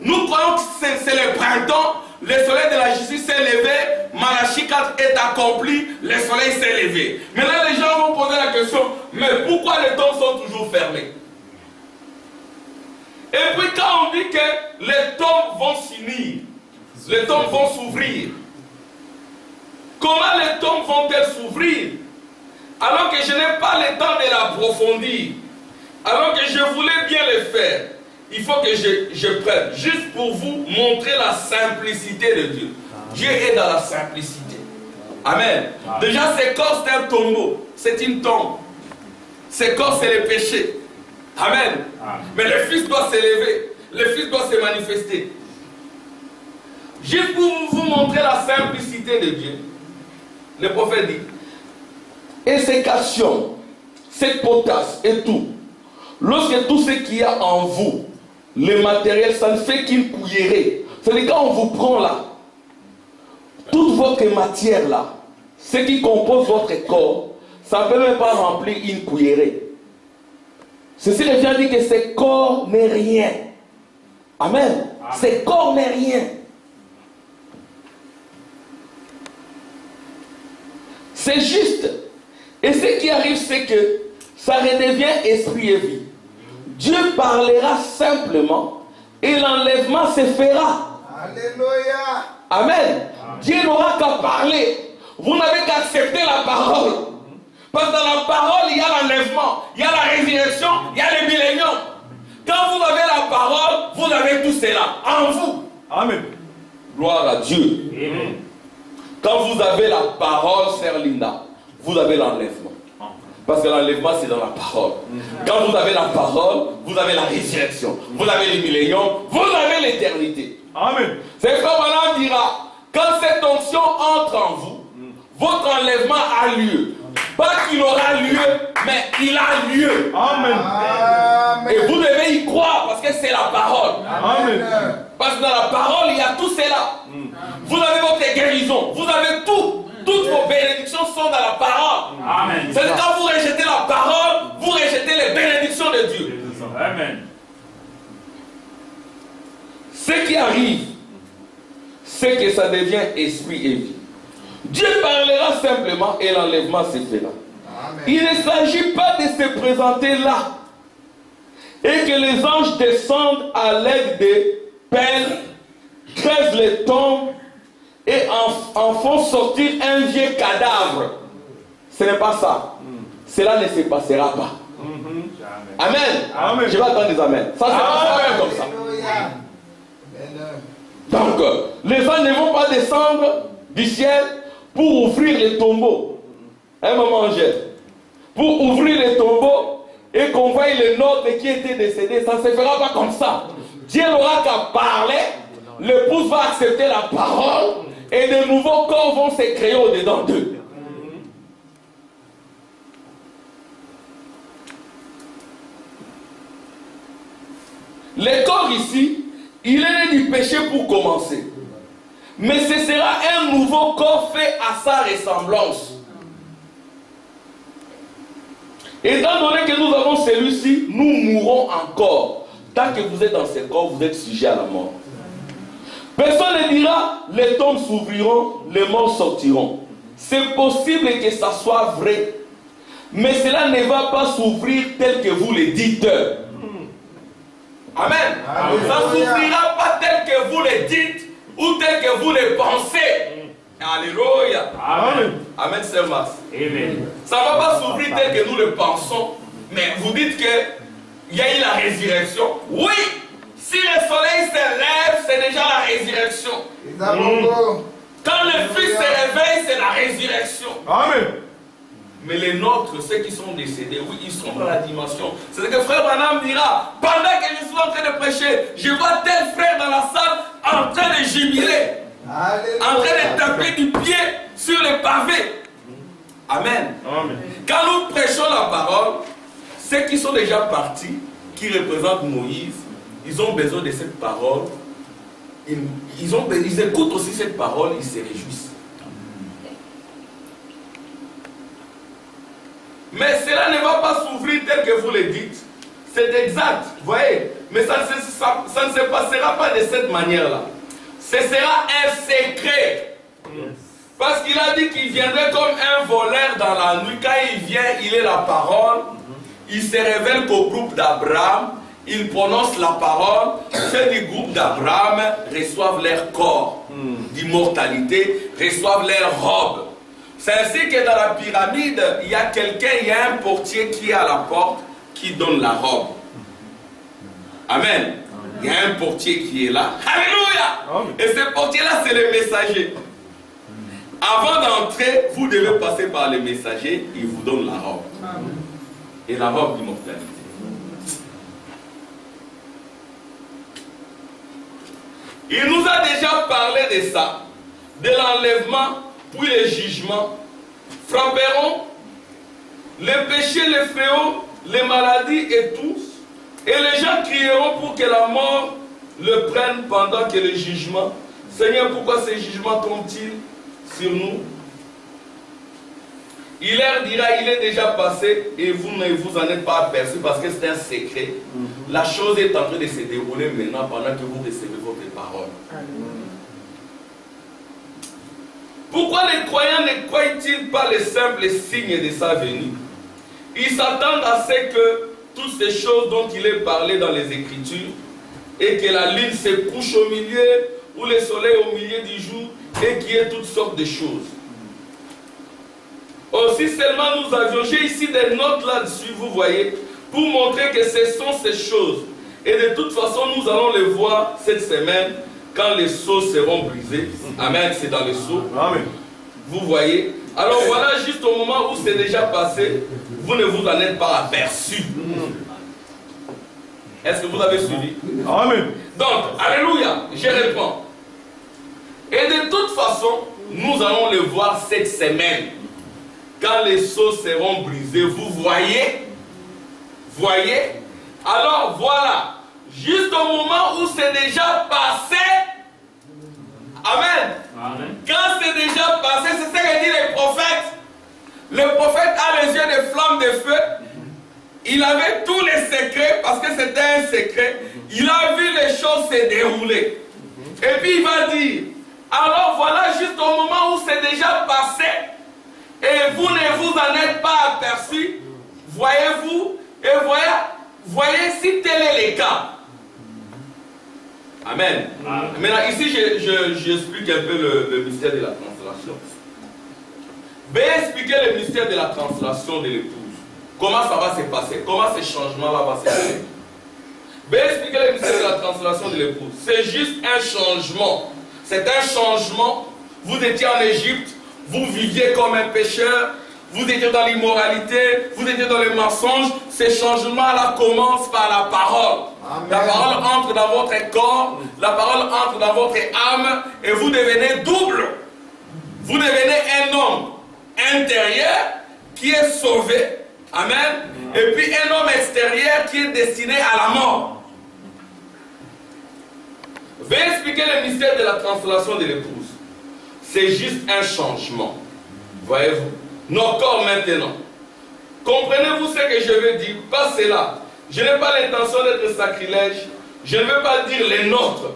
Nous croyons que c'est le printemps, le soleil de la justice s'est levé, Malachie 4 est accompli, le soleil s'est levé. Maintenant les gens vont poser la question, mais pourquoi les tombes sont toujours fermées? Et puis quand on dit que les tombes vont s'unir, les tombes vont s'ouvrir, comment les tombes vont-elles s'ouvrir? Alors que je n'ai pas le temps de l'approfondir, alors que je voulais bien le faire, il faut que je prenne, juste pour vous montrer la simplicité de Dieu. Dieu est dans la simplicité. Amen. Déjà, ce corps, c'est un tombeau, c'est une tombe. Ce corps, c'est le péché. Amen. Mais le Fils doit s'élever, le Fils doit se manifester. Juste pour vous montrer la simplicité de Dieu, le prophète dit, et ces calcium, cette potasse et tout, lorsque tout ce qu'il y a en vous, le matériel, ça ne fait qu'une cuillerée. C'est-à-dire quand on vous prend là, toute votre matière là, ce qui compose votre corps, ça ne peut même pas remplir une cuillerée. Ceci revient à dire que ce corps n'est rien. Amen. Ce corps n'est rien. C'est juste. Et ce qui arrive, c'est que ça redevient esprit et vie. Dieu parlera simplement et l'enlèvement se fera. Alléluia. Amen. Dieu n'aura qu'à parler. Vous n'avez qu'à accepter la parole. Parce que dans la parole, il y a l'enlèvement, il y a la résurrection, il y a le millénium. Quand vous avez la parole, vous avez tout cela en vous. Amen. Gloire à Dieu. Amen. Quand vous avez la parole, sœur Linda, vous avez l'enlèvement. Parce que l'enlèvement, c'est dans la parole. Quand vous avez la parole, vous avez la résurrection. Vous avez le millénium, vous avez l'éternité. Amen. C'est comme Alain dira, quand cette onction entre en vous, votre enlèvement a lieu. Pas qu'il aura lieu, mais il a lieu. Amen. Amen. Et vous devez y croire parce que c'est la parole. Amen. Parce que dans la parole, il y a tout cela. Vous avez votre guérison, vous avez tout. Toutes vos bénédictions sont dans la parole. Amen. C'est quand vous rejetez la parole, vous rejetez les bénédictions de Dieu. Amen. Ce qui arrive, c'est que ça devient esprit et vie. Dieu parlera simplement et l'enlèvement se fera. Amen. Il ne s'agit pas de se présenter là et que les anges descendent à l'aide des pelles, creusent les tombes et en font sortir un vieux cadavre. Ce n'est pas ça. Cela ne se passera pas. Amen. Amen. Je vais attendre des amen. Ça, c'est pas comme ça. Alléluia. Amen. Donc, les anges ne vont pas descendre du ciel pour ouvrir les tombeaux. Un moment, Angèle. Pour ouvrir les tombeaux et qu'on voie les nôtres qui étaient décédés. Ça ne se fera pas comme ça. Dieu n'aura qu'à parler. L'épouse va accepter la parole. Et de nouveaux corps vont se créer au-dedans d'eux. Le corps ici, il est né du péché pour commencer. Mais ce sera un nouveau corps fait à sa ressemblance. Étant donné que nous avons celui-ci, nous mourrons encore. Tant que vous êtes dans ce corps, vous êtes sujet à la mort. Personne ne dira, les tombes s'ouvriront, les morts sortiront. C'est possible que ça soit vrai. Mais cela ne va pas s'ouvrir tel que vous le dites. Amen. Amen. Ça ne s'ouvrira pas tel que vous le dites ou tel que vous le pensez. Alléluia. Amen. Amen, c'est Max. Amen. Ça ne va pas s'ouvrir tel que nous le pensons. Mais vous dites qu'il y a eu la résurrection. Oui, si le soleil se lève, c'est déjà la résurrection. Quand le Fils se réveille, c'est la résurrection. Amen. Mais les nôtres, ceux qui sont décédés, oui, ils sont dans la dimension. C'est ce que frère Branham dira. Pendant que je suis en train de prêcher, je vois tel frère dans la salle en train de jubiler. En train de taper du pied sur les pavés. Amen. Amen. Quand nous prêchons la parole, ceux qui sont déjà partis, qui représentent Moïse, ils ont besoin de cette parole. Ils écoutent aussi cette parole, ils se réjouissent. Mais cela ne va pas s'ouvrir tel que vous le dites. C'est exact, vous voyez. Mais ça ne se passera pas de cette manière-là. Ce sera un secret. Parce qu'il a dit qu'il viendrait comme un voleur dans la nuit. Quand il vient, il est la parole. Il se révèle qu'au groupe d'Abraham. Il prononce la parole. Ceux du groupe d'Abraham reçoivent leur corps d'immortalité, reçoivent leur robe. C'est ainsi que dans la pyramide, il y a quelqu'un, il y a un portier qui est à la porte qui donne la robe. Amen. Il y a un portier qui est là. Alléluia. Et ce portier-là, c'est le messager. Avant d'entrer, vous devez passer par le messager. Il vous donne la robe. Et la robe d'immortalité. Il nous a déjà parlé de ça, de l'enlèvement, puis le jugement. Frapperont les péchés, les fléaux, les maladies et tous. Et les gens crieront pour que la mort le prenne pendant que le jugement. Seigneur, pourquoi ces jugements tombent-ils sur nous? Il leur dira, il est déjà passé et vous ne vous en êtes pas aperçu parce que c'est un secret. La chose est en train de se dérouler maintenant pendant que vous recevez votre parole. Pourquoi les croyants ne croient-ils pas les simples signes de sa venue? Ils s'attendent à ce que toutes ces choses dont il est parlé dans les Écritures et que la lune se couche au milieu ou le soleil au milieu du jour et qu'il y ait toutes sortes de choses. Aussi seulement nous avions, j'ai ici des notes là-dessus, vous voyez, pour montrer que ce sont ces choses. Et de toute façon, nous allons les voir cette semaine quand les seaux seront brisés. Amen, c'est dans les seaux. Amen. Vous voyez. Alors voilà, juste au moment où c'est déjà passé, vous ne vous en êtes pas aperçu. Est-ce que vous avez suivi? Amen. Donc, alléluia, je réponds. Et de toute façon, nous allons le voir cette semaine. Quand les seaux seront brisés, vous voyez? Voyez? Alors voilà, juste au moment où c'est déjà passé, amen. Amen. Quand c'est déjà passé, c'est ce que dit le prophète. Le prophète a les yeux de flammes de feu. Il avait tous les secrets parce que c'était un secret. Il a vu les choses se dérouler. Et puis il va dire, Alors voilà, juste au moment où c'est déjà passé, et vous ne vous en êtes pas aperçu, voyez-vous, et voyez si tel est le cas. Amen. Maintenant, ici, j'explique un peu le mystère de la translation. Je vais expliquer le mystère de la translation de l'épouse. Comment ça va se passer? Comment ce changement va se passer? Je vais expliquer le mystère de la translation de l'épouse. C'est juste un changement. C'est un changement. Vous étiez en Égypte, vous viviez comme un pécheur, vous étiez dans l'immoralité, vous étiez dans le mensonge. Ce changement-là commence par la parole. Amen. La parole entre dans votre corps, la parole entre dans votre âme, et vous devenez double. Vous devenez un homme intérieur qui est sauvé. Amen. Et puis un homme extérieur qui est destiné à la mort. Je vais expliquer le mystère de la translation de l'épouse. C'est juste un changement. Voyez-vous? Nos corps maintenant. Comprenez-vous ce que je veux dire? Pas cela. Je n'ai pas l'intention d'être sacrilège. Je ne veux pas dire les nôtres.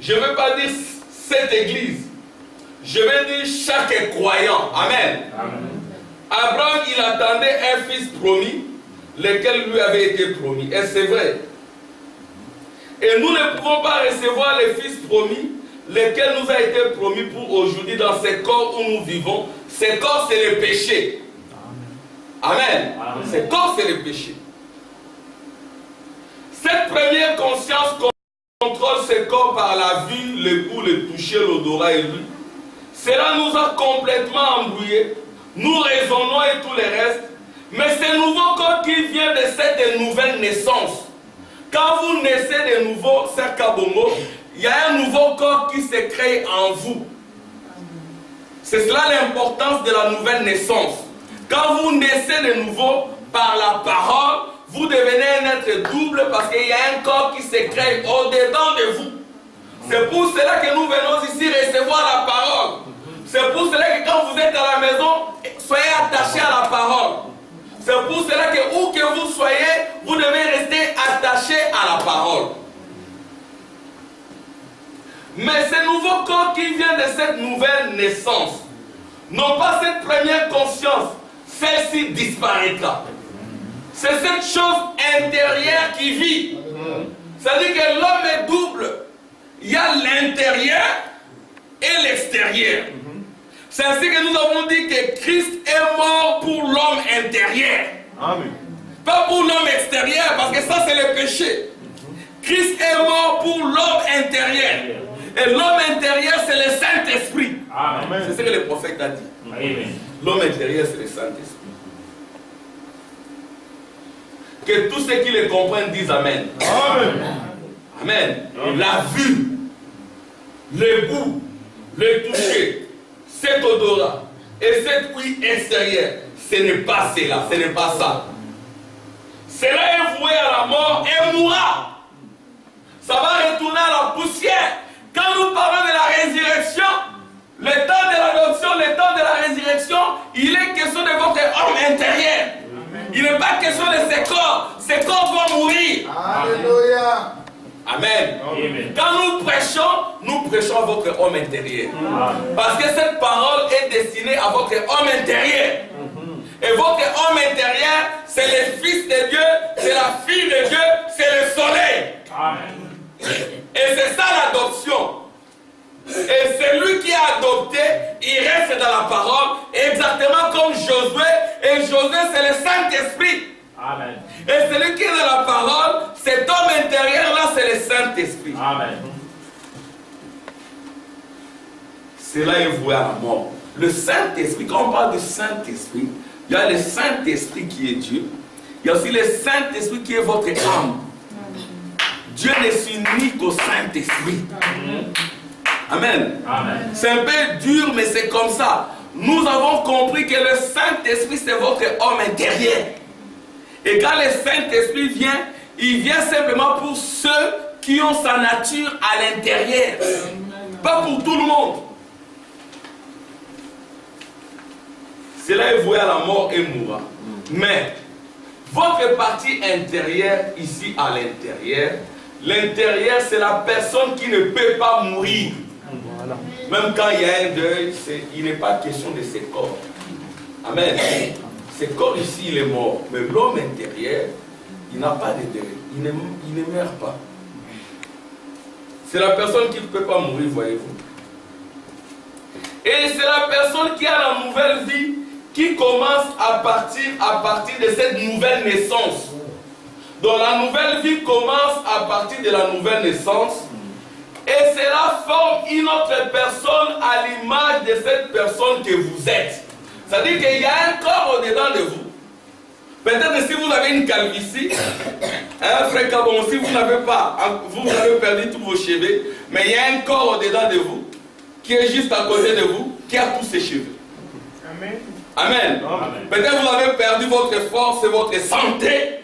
Je ne veux pas dire cette église. Je veux dire chaque croyant. Amen. Amen. Abraham, il attendait un fils promis, lequel lui avait été promis. Et c'est vrai. Et nous ne pouvons pas recevoir le fils promis, lequel nous a été promis pour aujourd'hui dans ce corps où nous vivons. Ce corps, c'est le péché. Amen. Amen. Ce corps, c'est le péché. Cette première conscience contrôle ce corps par la vue, le goût, le toucher, l'odorat et l'ouïe. Cela nous a complètement embrouillés. Nous raisonnons et tout le reste. Mais ce nouveau corps qui vient de cette nouvelle naissance. Quand vous naissez de nouveau, c'est Kabongo, il y a un nouveau corps qui se crée en vous. C'est cela l'importance de la nouvelle naissance. Quand vous naissez de nouveau par la parole, vous devenez un être double parce qu'il y a un corps qui se crée au-dedans de vous. C'est pour cela que nous venons ici recevoir la parole. C'est pour cela que quand vous êtes à la maison, soyez attachés à la parole. C'est pour cela que où que vous soyez, vous devez rester attachés à la parole. Mais ce nouveau corps qui vient de cette nouvelle naissance, non pas cette première conscience, celle-ci disparaîtra. C'est cette chose intérieure qui vit. C'est-à-dire que l'homme est double. Il y a l'intérieur et l'extérieur. C'est ainsi que nous avons dit que Christ est mort pour l'homme intérieur. Amen. Pas pour l'homme extérieur, parce que ça c'est le péché. Christ est mort pour l'homme intérieur. Et l'homme intérieur c'est le Saint-Esprit. C'est ce que le prophète a dit. L'homme intérieur c'est le Saint-Esprit. Que tous ceux qui le comprennent disent Amen. Amen. Amen. Amen. La vue, le goût, le toucher, cet odorat et cette ouïe extérieure, ce n'est pas cela, ce n'est pas ça. Cela est voué à la mort et mourra. Ça va retourner à la poussière. Quand nous parlons de la résurrection, le temps de l'adoption, le temps de la résurrection, il est question de votre homme intérieur. Il n'est pas question de ces corps. Ces corps vont mourir. Alléluia. Amen. Amen. Quand nous prêchons à votre homme intérieur. Parce que cette parole est destinée à votre homme intérieur. Et votre homme intérieur, c'est le Fils de Dieu, c'est la fille de Dieu, c'est le soleil. Amen. Et c'est ça l'adoption. Et celui qui a adopté, il reste dans la parole, exactement comme Josué. Et Josué, c'est le Saint-Esprit. Amen. Et celui qui est dans la parole, cet homme intérieur-là, c'est le Saint-Esprit. Amen. Cela est voué à la mort. Le Saint-Esprit, quand on parle du Saint-Esprit, il y a le Saint-Esprit qui est Dieu. Il y a aussi le Saint-Esprit qui est votre âme. Dieu ne s'unit qu'au Saint-Esprit. Amen. Amen. C'est un peu dur, mais c'est comme ça. Nous avons compris que le Saint-Esprit, c'est votre homme intérieur. Et quand le Saint-Esprit vient, il vient simplement pour ceux qui ont sa nature à l'intérieur. Pas pour tout le monde. Cela est voué à la mort et mourra. Mais votre partie intérieure, ici à l'intérieur, l'intérieur c'est la personne qui ne peut pas mourir. Voilà. Même quand il y a un deuil, il n'est pas question de ses corps. Amen. Ce corps ici, il est mort. Mais l'homme intérieur, il n'a pas de deuil. Il ne meurt pas. C'est la personne qui ne peut pas mourir, voyez-vous. Et c'est la personne qui a la nouvelle vie qui commence à partir de cette nouvelle naissance. Donc la nouvelle vie commence à partir de la nouvelle naissance. Et cela forme une autre personne à l'image de cette personne que vous êtes. C'est-à-dire qu'il y a un corps au-dedans de vous. Peut-être si vous avez une calvitie, frère Cabon, si vous n'avez pas, vous avez perdu tous vos cheveux, mais il y a un corps au-dedans de vous qui est juste à côté de vous, qui a tous ses cheveux. Amen. Amen. Peut-être vous avez perdu votre force et votre santé,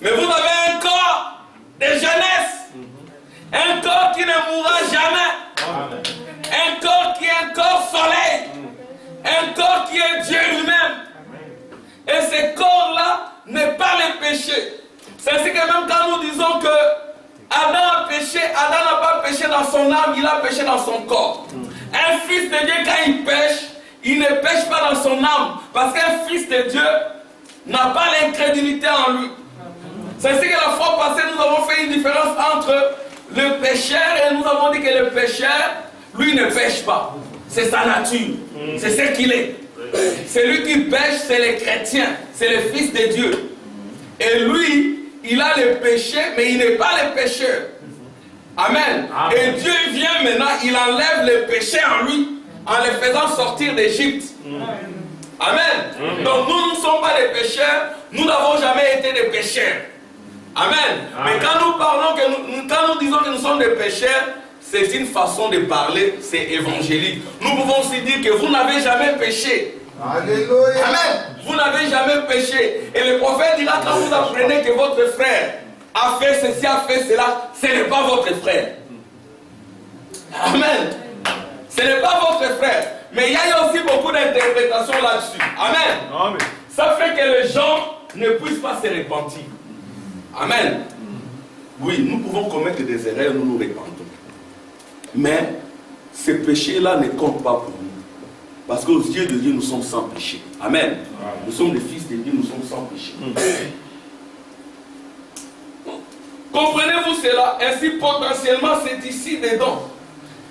mais vous avez un corps de jeunesse. Un corps qui ne mourra jamais. Amen. Un corps qui est un corps soleil. Un corps qui est Dieu lui-même. Et ce corps-là n'est pas le péché. C'est ainsi que même quand nous disons que Adam a péché, Adam n'a pas péché dans son âme, il a péché dans son corps. Un fils de Dieu, quand il pêche, il ne pêche pas dans son âme. Parce qu'un fils de Dieu n'a pas l'incrédulité en lui. C'est ainsi que la fois passée, nous avons fait une différence entre le pécheur et nous avons dit que le pécheur, lui ne pêche pas. C'est sa nature. C'est ce qu'il est. Celui qui pêche, c'est le chrétien. C'est le fils de Dieu. Et lui, il a le péché, mais il n'est pas le pécheur. Amen. Amen. Et Dieu vient maintenant, il enlève le péché en lui, en le faisant sortir d'Égypte. Amen. Amen. Donc nous ne sommes pas des pécheurs, nous n'avons jamais été des pécheurs. Amen. Amen. Mais quand nous parlons, quand nous disons que nous sommes des pécheurs, c'est une façon de parler, c'est évangélique. Nous pouvons aussi dire que vous n'avez jamais péché. Alléluia. Amen. Vous n'avez jamais péché. Et le prophète dira, quand vous apprenez que votre frère a fait ceci, a fait cela, ce n'est pas votre frère. Amen. Ce n'est pas votre frère. Mais il y a aussi beaucoup d'interprétations là-dessus. Amen. Amen. Ça fait que les gens ne puissent pas se repentir. Amen. Oui, nous pouvons commettre des erreurs, nous nous repentons. Mais ce péché-là ne compte pas pour nous. Parce qu'aux yeux de Dieu, nous sommes sans péché. Amen. Nous sommes les fils de Dieu, nous sommes sans péché. Comprenez-vous cela? Ainsi, potentiellement, c'est ici dedans.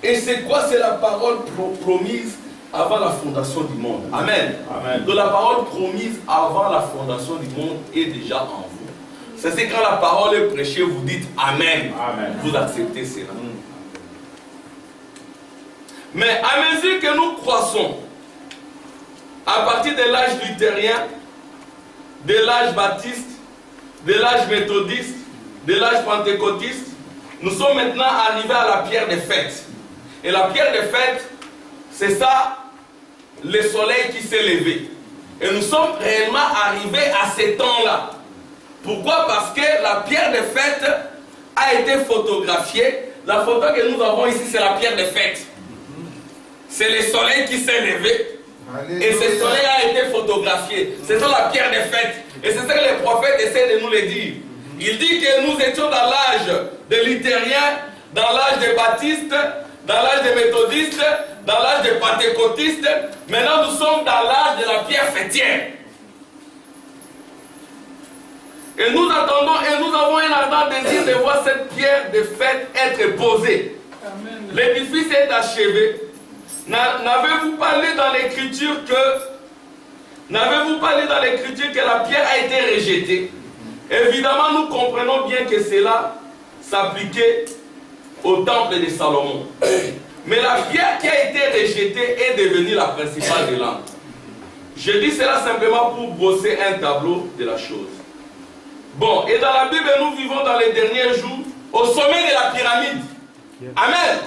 Et c'est quoi? C'est la parole promise avant la fondation du monde. Amen. Amen. Donc la parole promise avant la fondation du monde est déjà en vous. C'est quand la parole est prêchée, vous dites Amen. Amen. Vous acceptez cela. Mais à mesure que nous croissons, à partir de l'âge luthérien, de l'âge baptiste, de l'âge méthodiste, de l'âge pentecôtiste, nous sommes maintenant arrivés à la pierre des fêtes. Et la pierre des fêtes, c'est ça, le soleil qui s'est levé. Et nous sommes réellement arrivés à ce temps-là. Pourquoi? Parce que la pierre des fêtes a été photographiée. La photo que nous avons ici, c'est la pierre des fêtes. C'est le soleil qui s'est levé. Alléluia. Et ce soleil a été photographié. C'est ça la pierre des fêtes. Et c'est ça que les prophètes essaient de nous le dire. Il dit que nous étions dans l'âge des luthériens, dans l'âge des baptistes, dans l'âge des méthodistes, dans l'âge des pentecôtistes. Maintenant, nous sommes dans l'âge de la pierre fêtière. Et nous attendons et nous avons un ardent désir de voir cette pierre de fête être posée. L'édifice est achevé. N'avez-vous parlé dans l'écriture que la pierre a été rejetée? Évidemment, nous comprenons bien que cela s'appliquait au temple de Salomon. Mais la pierre qui a été rejetée est devenue la principale de l'angle. Je dis cela simplement pour brosser un tableau de la chose. Bon, et dans la Bible, nous vivons dans les derniers jours au sommet de la pyramide. Amen.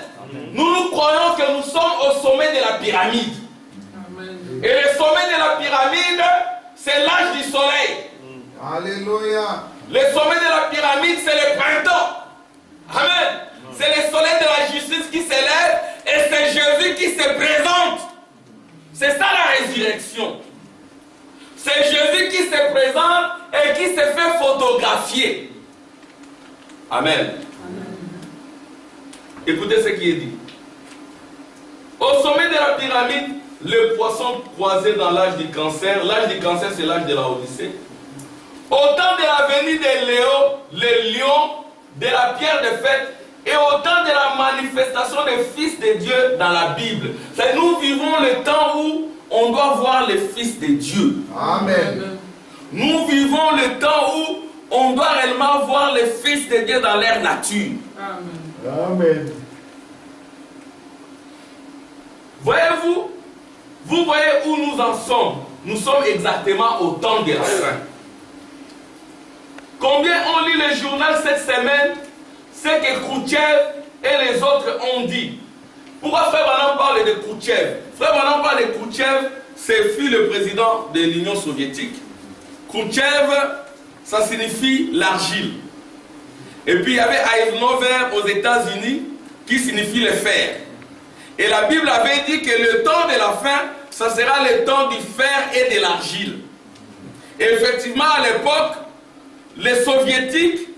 Nous croyons que nous sommes au sommet de la pyramide. Amen. Et le sommet de la pyramide, c'est l'âge du soleil. Alléluia. Le sommet de la pyramide, c'est le printemps. Amen. C'est le soleil de la justice qui s'élève et c'est Jésus qui se présente. C'est ça la résurrection. C'est Jésus qui se présente et qui se fait photographier. Amen. Écoutez ce qui est dit. Au sommet de la pyramide, les poissons croisés dans l'âge du cancer. L'âge du cancer, c'est l'âge de la Odyssée. Au temps de la venue des les lions, de la pierre de fête, et au temps de la manifestation des fils de Dieu dans la Bible. C'est nous vivons le temps où on doit voir les fils de Dieu. Amen. Nous vivons le temps où on doit réellement voir les fils de Dieu dans leur nature. Amen. Voyez-vous, vous voyez où nous en sommes. Nous sommes exactement au temps de la fin. Combien on lit le journal cette semaine, ce que Khrouchtchev et les autres ont dit. Pourquoi Frère Branham parle de Khrouchtchev? Frère Branham parle de Khrouchtchev, c'est fut le président de l'Union soviétique. Khrouchtchev, ça signifie l'argile. Et puis il y avait Eisenhower aux États-Unis qui signifie le fer. Et la Bible avait dit que le temps de la fin, ça sera le temps du fer et de l'argile. Et effectivement, à l'époque, les Soviétiques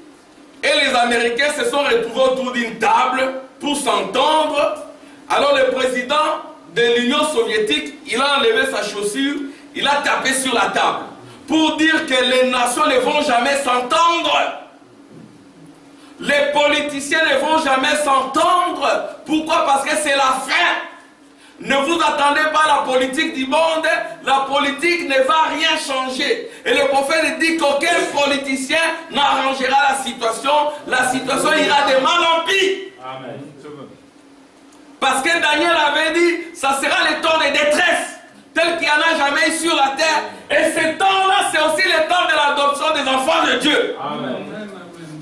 et les Américains se sont retrouvés autour d'une table pour s'entendre. Alors le président de l'Union soviétique, il a enlevé sa chaussure, il a tapé sur la table pour dire que les nations ne vont jamais s'entendre. Les politiciens ne vont jamais s'entendre. Pourquoi? Parce que c'est la fin. Ne vous attendez pas à la politique du monde. La politique ne va rien changer. Et le prophète dit qu'aucun politicien n'arrangera la situation. La situation ira de mal en pire. Amen. Parce que Daniel avait dit, ça sera le temps de détresse, tel qu'il n'y en a jamais eu sur la terre. Et ce temps-là, c'est aussi le temps de l'adoption des enfants de Dieu. Amen.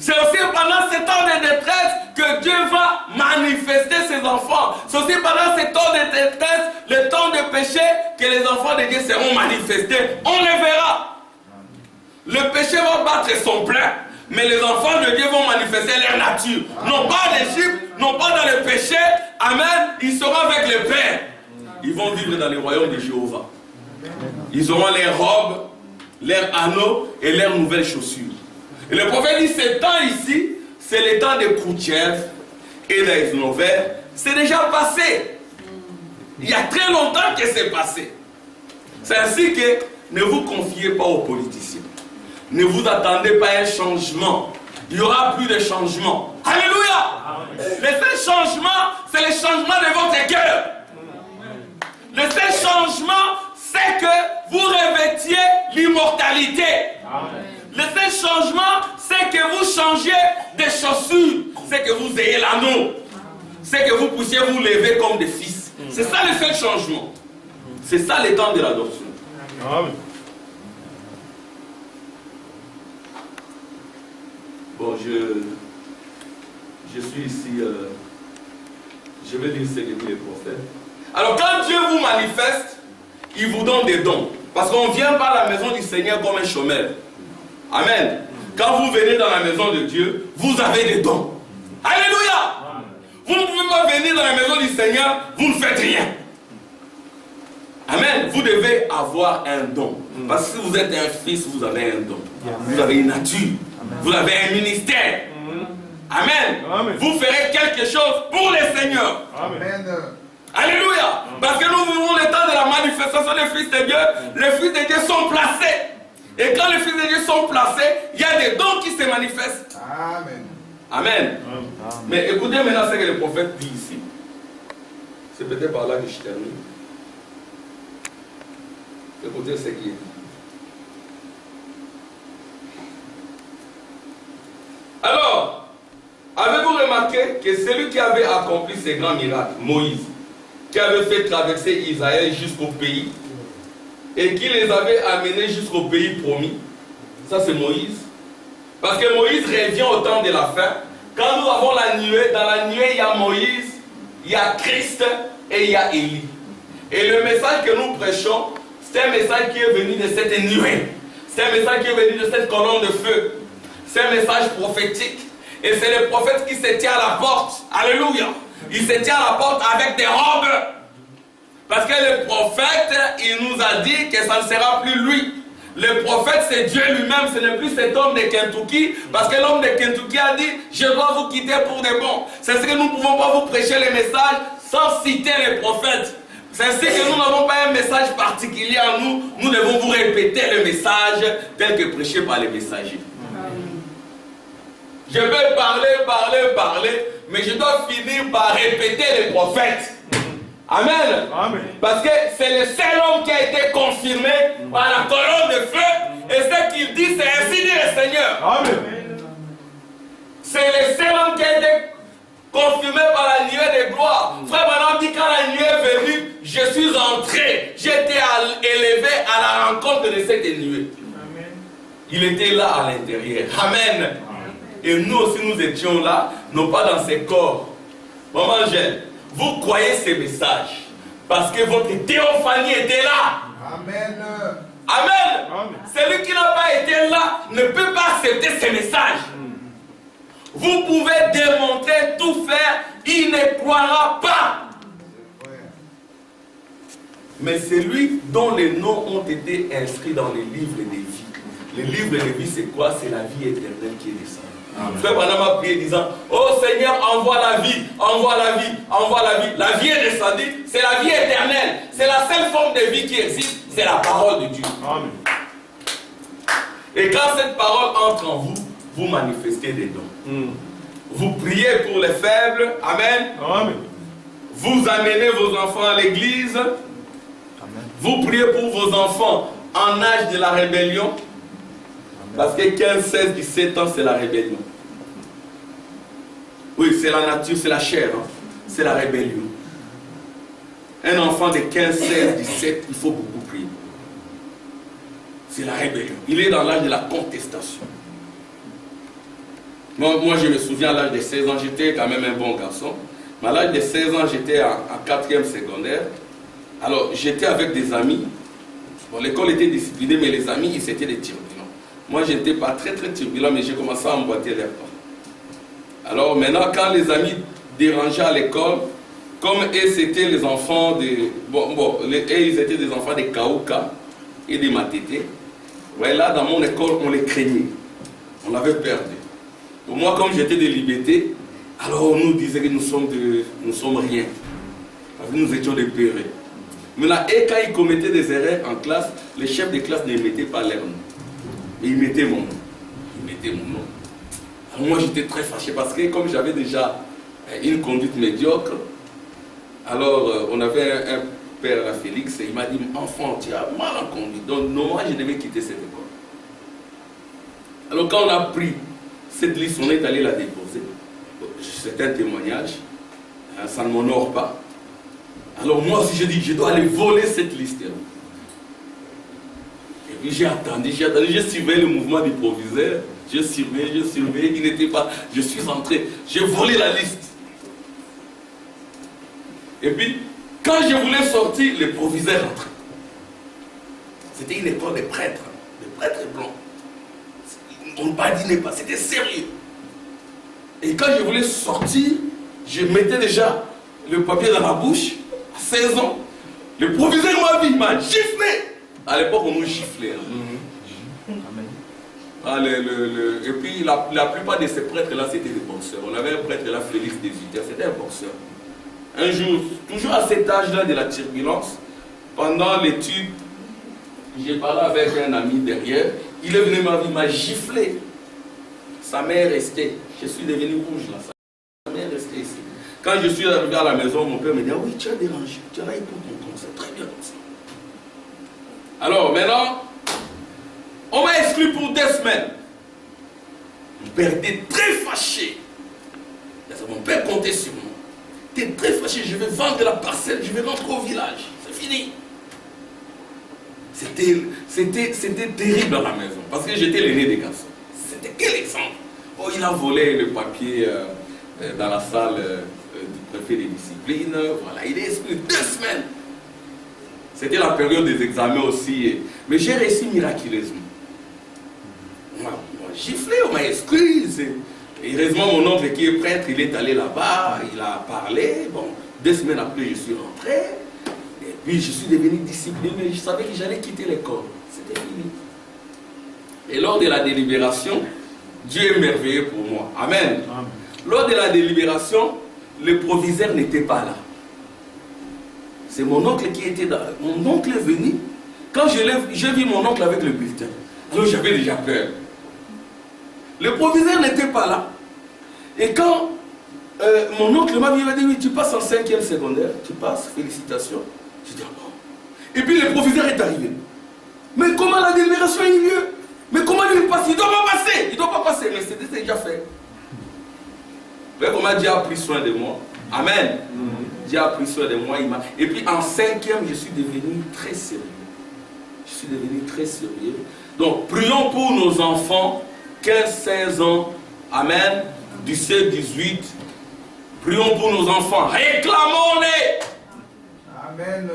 C'est aussi pendant ce temps de détresse que Dieu va manifester ses enfants. C'est aussi pendant ce temps de détresse, le temps de péché, que les enfants de Dieu seront manifestés. On les verra. Le péché va battre son plein, mais les enfants de Dieu vont manifester leur nature. Non pas en Égypte, non pas dans le péché. Amen. Ils seront avec le Père. Ils vont vivre dans le royaume de Jéhovah. Ils auront leurs robes, leurs anneaux et leurs nouvelles chaussures. Et le prophète dit, ce temps ici, c'est le temps de Khrouchtchev et d'Eisenhower. C'est déjà passé. Il y a très longtemps que c'est passé. C'est ainsi que ne vous confiez pas aux politiciens. Ne vous attendez pas à un changement. Il n'y aura plus de changement. Alléluia! Le seul changement, c'est le changement de votre cœur. Le seul changement, c'est que vous revêtiez l'immortalité. Le seul changement, c'est que vous changiez de chaussures. C'est que vous ayez l'anneau. C'est que vous puissiez vous lever comme des fils. C'est ça le seul changement. C'est ça le temps de l'adoption. Bon, je suis ici. Je vais lire ce que dit les prophètes. Alors, quand Dieu vous manifeste, il vous donne des dons. Parce qu'on ne vient pas à la maison du Seigneur comme un chômeur. Amen. Quand vous venez dans la maison de Dieu, vous avez des dons. Alléluia. Vous ne pouvez pas venir dans la maison du Seigneur, vous ne faites rien. Amen. Vous devez avoir un don. Parce que si vous êtes un fils, vous avez un don. Vous avez une nature. Vous avez un ministère. Amen. Vous ferez quelque chose pour le Seigneur. Amen. Alléluia. Parce que nous vivons le temps de la manifestation des fils de Dieu. Les fils de Dieu sont placés. Et quand les fils de Dieu sont placés, il y a des dons qui se manifestent. Amen. Amen. Mais écoutez maintenant ce que le prophète dit ici. C'est peut-être par là que je termine. Écoutez ce qui est dit. Alors, avez-vous remarqué que celui qui avait accompli ces grands miracles, Moïse, qui avait fait traverser Israël jusqu'au pays, et qui les avait amenés jusqu'au pays promis, ça c'est Moïse. Parce que Moïse revient au temps de la fin. Quand nous avons la nuée, dans la nuée il y a Moïse, il y a Christ et il y a Élie. Et le message que nous prêchons, c'est un message qui est venu de cette nuée. C'est un message qui est venu de cette colonne de feu. C'est un message prophétique. Et c'est le prophète qui se tient à la porte. Alléluia. Il se tient à la porte avec des robes. Parce que le prophète, il nous a dit que ça ne sera plus lui. Le prophète, c'est Dieu lui-même, ce n'est plus cet homme de Kentucky. Parce que l'homme de Kentucky a dit, je dois vous quitter pour de bon. C'est ce que nous ne pouvons pas vous prêcher les messages sans citer les prophètes. C'est ainsi que nous n'avons pas un message particulier en nous. Nous devons vous répéter le message tel que prêché par les messagers. Je vais parler, mais je dois finir par répéter les prophètes. Amen. Amen. Parce que c'est le seul homme qui a été confirmé par la colonne de feu. Et ce qu'il dit, c'est ainsi dit le Seigneur. Amen. C'est le seul homme qui a été confirmé par la nuée de gloire. Frère Branham dit, quand la nuée est venue, je suis entré. J'ai été élevé à la rencontre de cette nuée. Amen. Il était là à l'intérieur. Amen. Et nous aussi, nous étions là, non pas dans ces corps. Maman Angèle, vous croyez ces messages parce que votre théophanie était là. Amen. Amen. Amen. Celui qui n'a pas été là ne peut pas accepter ces messages. Vous pouvez démontrer, tout faire, il ne croira pas. Mais celui dont les noms ont été inscrits dans les livres des vies. Les livres des vies, c'est quoi? C'est la vie éternelle qui est descendue. Frère Branham a prié disant, oh Seigneur, envoie la vie, envoie la vie, envoie la vie. La vie est descendue, c'est la vie éternelle. C'est la seule forme de vie qui existe, c'est la parole de Dieu. Amen. Et quand cette parole entre en vous, vous manifestez des dons. Vous priez pour les faibles, amen. Amen. Vous amenez vos enfants à l'église. Vous priez pour vos enfants en âge de la rébellion. Parce que 15, 16, 17 ans, c'est la rébellion. Oui, c'est la nature, c'est la chair. Hein. C'est la rébellion. Un enfant de 15, 16, 17, il faut beaucoup prier. C'est la rébellion. Il est dans l'âge de la contestation. Moi, je me souviens à l'âge de 16 ans, j'étais quand même un bon garçon. Mais à l'âge de 16 ans, j'étais en 4e secondaire. Alors, j'étais avec des amis. Bon, l'école était disciplinée, mais les amis, ils étaient des turbulents. Moi, je n'étais pas très turbulent, mais j'ai commencé à emboîter les pas. Alors, maintenant, quand les amis dérangeaient à l'école, comme eux, c'était les enfants de... ils étaient des enfants de Kaouka et de Matete. Ouais, là, dans mon école, on les craignait. On l'avait perdu. Pour moi, comme j'étais de Liberté, alors on nous disait que nous sommes rien. Parce que nous étions des pérés. Maintenant, et quand ils commettaient des erreurs en classe, les chefs de classe ne mettaient pas leur nom. Mais ils mettaient mon nom. Alors moi, j'étais très fâché parce que comme j'avais déjà une conduite médiocre, alors on avait un père à Félix et il m'a dit, enfant, tu as mal en conduite. Donc, normalement, je devais quitter cette école. Alors, quand on a pris cette liste, on est allé la déposer. C'est un témoignage. Ça ne m'honore pas. Alors moi aussi je dis, je dois aller voler cette liste. Et puis j'ai attendu, je suivais le mouvement du proviseur. Je surveillais, il n'était pas. Je suis entré, j'ai volé la liste. Et puis, quand je voulais sortir, le proviseur entrait. C'était une école de prêtres blancs. On ne badinait pas, c'était sérieux. Et quand je voulais sortir, je mettais déjà le papier dans la bouche, à 16 ans. Le proviseur m'a vu, il m'a giflé. À l'époque, on nous giflait. Et puis, la plupart de ces prêtres-là, c'était des boxeurs. On avait un prêtre là, Félix Désuter, c'était un boxeur. Un jour, toujours à cet âge-là de la turbulence, pendant l'étude, j'ai parlé avec un ami derrière. Il est venu il m'a giflé. Sa mère est restée. Je suis devenu rouge là. Sa mère est restée ici. Quand je suis arrivé à la maison, mon père me dit, ah oui, tu as dérangé. Tu as là pour ton compte. C'est très bien comme ça. Alors maintenant, on m'a exclu pour 2 semaines. Mon père était très fâché. Mon père comptait sur moi. Il était très fâché. Je vais vendre la parcelle. Je vais rentrer au village. C'est fini. C'était terrible à la maison, parce que j'étais l'aîné des garçons. C'était quel exemple? Oh, il a volé le papier dans la salle du préfet des disciplines. Voilà, il est exclu 2 semaines. C'était la période des examens aussi. Mais j'ai réussi miraculeusement. On m'a giflé, on m'a exclu. Et heureusement, mon oncle qui est prêtre, il est allé là-bas, il a parlé. Bon, 2 semaines après, je suis rentré. Puis je suis devenu discipliné, je savais que j'allais quitter l'école. C'était fini. Et lors de la délibération, Dieu est merveilleux pour moi. Amen. Amen. Lors de la délibération, le proviseur n'était pas là. C'est mon oncle qui était là. Mon oncle est venu. Quand j'ai vu mon oncle avec le bulletin, donc j'avais déjà peur. Le proviseur n'était pas là. Et quand mon oncle m'a vu, il m'a dit, oui, tu passes en 5e secondaire, tu passes, félicitations. J'ai dit, ah bon. Et puis le proviseur est arrivé. Mais comment la délibération a eu lieu? Mais comment il passe? Il ne doit pas passer. Il ne doit pas passer, mais c'était déjà fait. Comment Dieu a pris soin de moi. Amen. Dieu a pris soin de moi. Et puis en 5e, je suis devenu très sérieux. Je suis devenu très sérieux. Donc, prions pour nos enfants, 15-16 ans. Amen. 17-18. Prions pour nos enfants. Réclamons-les. Amen.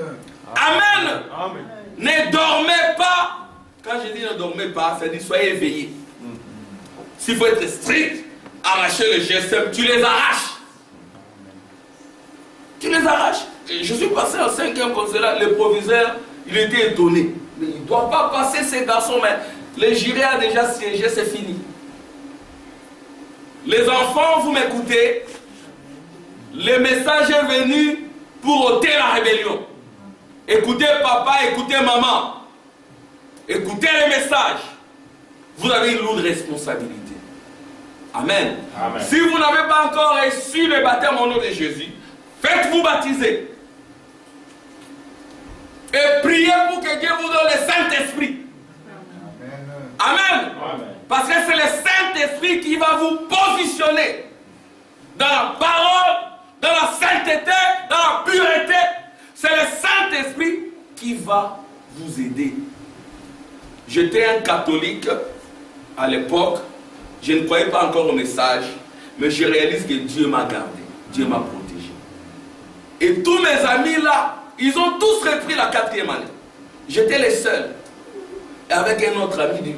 Amen. Amen. Ne dormez pas. Quand je dis ne dormez pas, ça dit soyez éveillés. S'il faut être strict, arracher le GSM, tu les arraches. Tu les arraches. Je suis passé en 5e comme cela, le proviseur, il était étonné. Mais il ne doit pas passer ces garçons, mais le jury a déjà siégé, c'est fini. Les enfants, vous m'écoutez, le message est venu pour ôter la rébellion. Écoutez papa, écoutez maman. Écoutez les messages. Vous avez une lourde responsabilité. Amen. Amen. Si vous n'avez pas encore reçu le baptême au nom de Jésus, faites-vous baptiser. Et priez pour que Dieu vous donne le Saint-Esprit. Amen. Amen. Parce que c'est le Saint-Esprit qui va vous positionner dans la parole, dans la sainteté, dans la pureté. C'est le Saint-Esprit qui va vous aider. J'étais un catholique à l'époque. Je ne croyais pas encore au message. Mais je réalise que Dieu m'a gardé. Dieu m'a protégé. Et tous mes amis là, ils ont tous repris la 4e année. J'étais le seul. Et avec un autre ami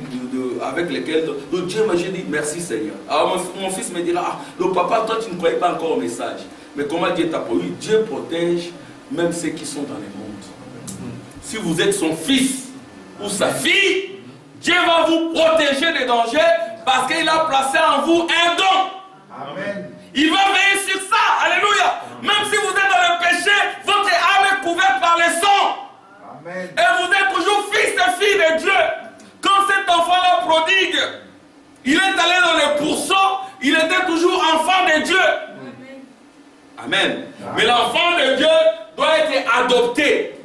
avec lequel Dieu m'a dit merci Seigneur. Alors mon fils me dira, ah, le papa, toi tu ne croyais pas encore au message. Mais comment Dieu t'a protégé? Dieu protège même ceux qui sont dans le monde. Si vous êtes son fils ou sa fille, Dieu va vous protéger des dangers parce qu'il a placé en vous un don. Amen. Il va veiller sur ça. Alléluia. Même si vous êtes dans le péché, votre âme est couverte par le sang. Amen. Et vous êtes toujours fils et fille de Dieu. Quand cet enfant-là prodigue, il est allé dans le pourceau, il était toujours enfant de Dieu. Amen. Mais l'enfant de Dieu doit être adopté.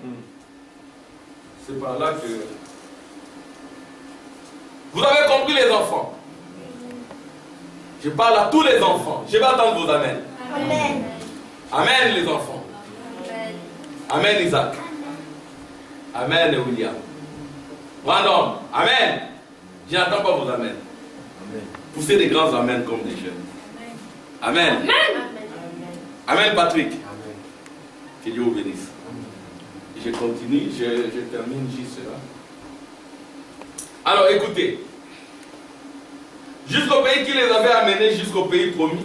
C'est par là que... Vous avez compris les enfants? Je parle à tous les enfants. Je vais attendre vos amens. Amen. Amen les enfants. Amen. Amen Isaac. Amen William. Brandon. Amen. Je n'attends pas vos amens. Poussez des grands amens comme des jeunes. Amen. Amen Patrick. Que Dieu vous bénisse. Je continue, je termine juste cela. Alors écoutez. Jusqu'au pays qui les avait amenés, jusqu'au pays promis,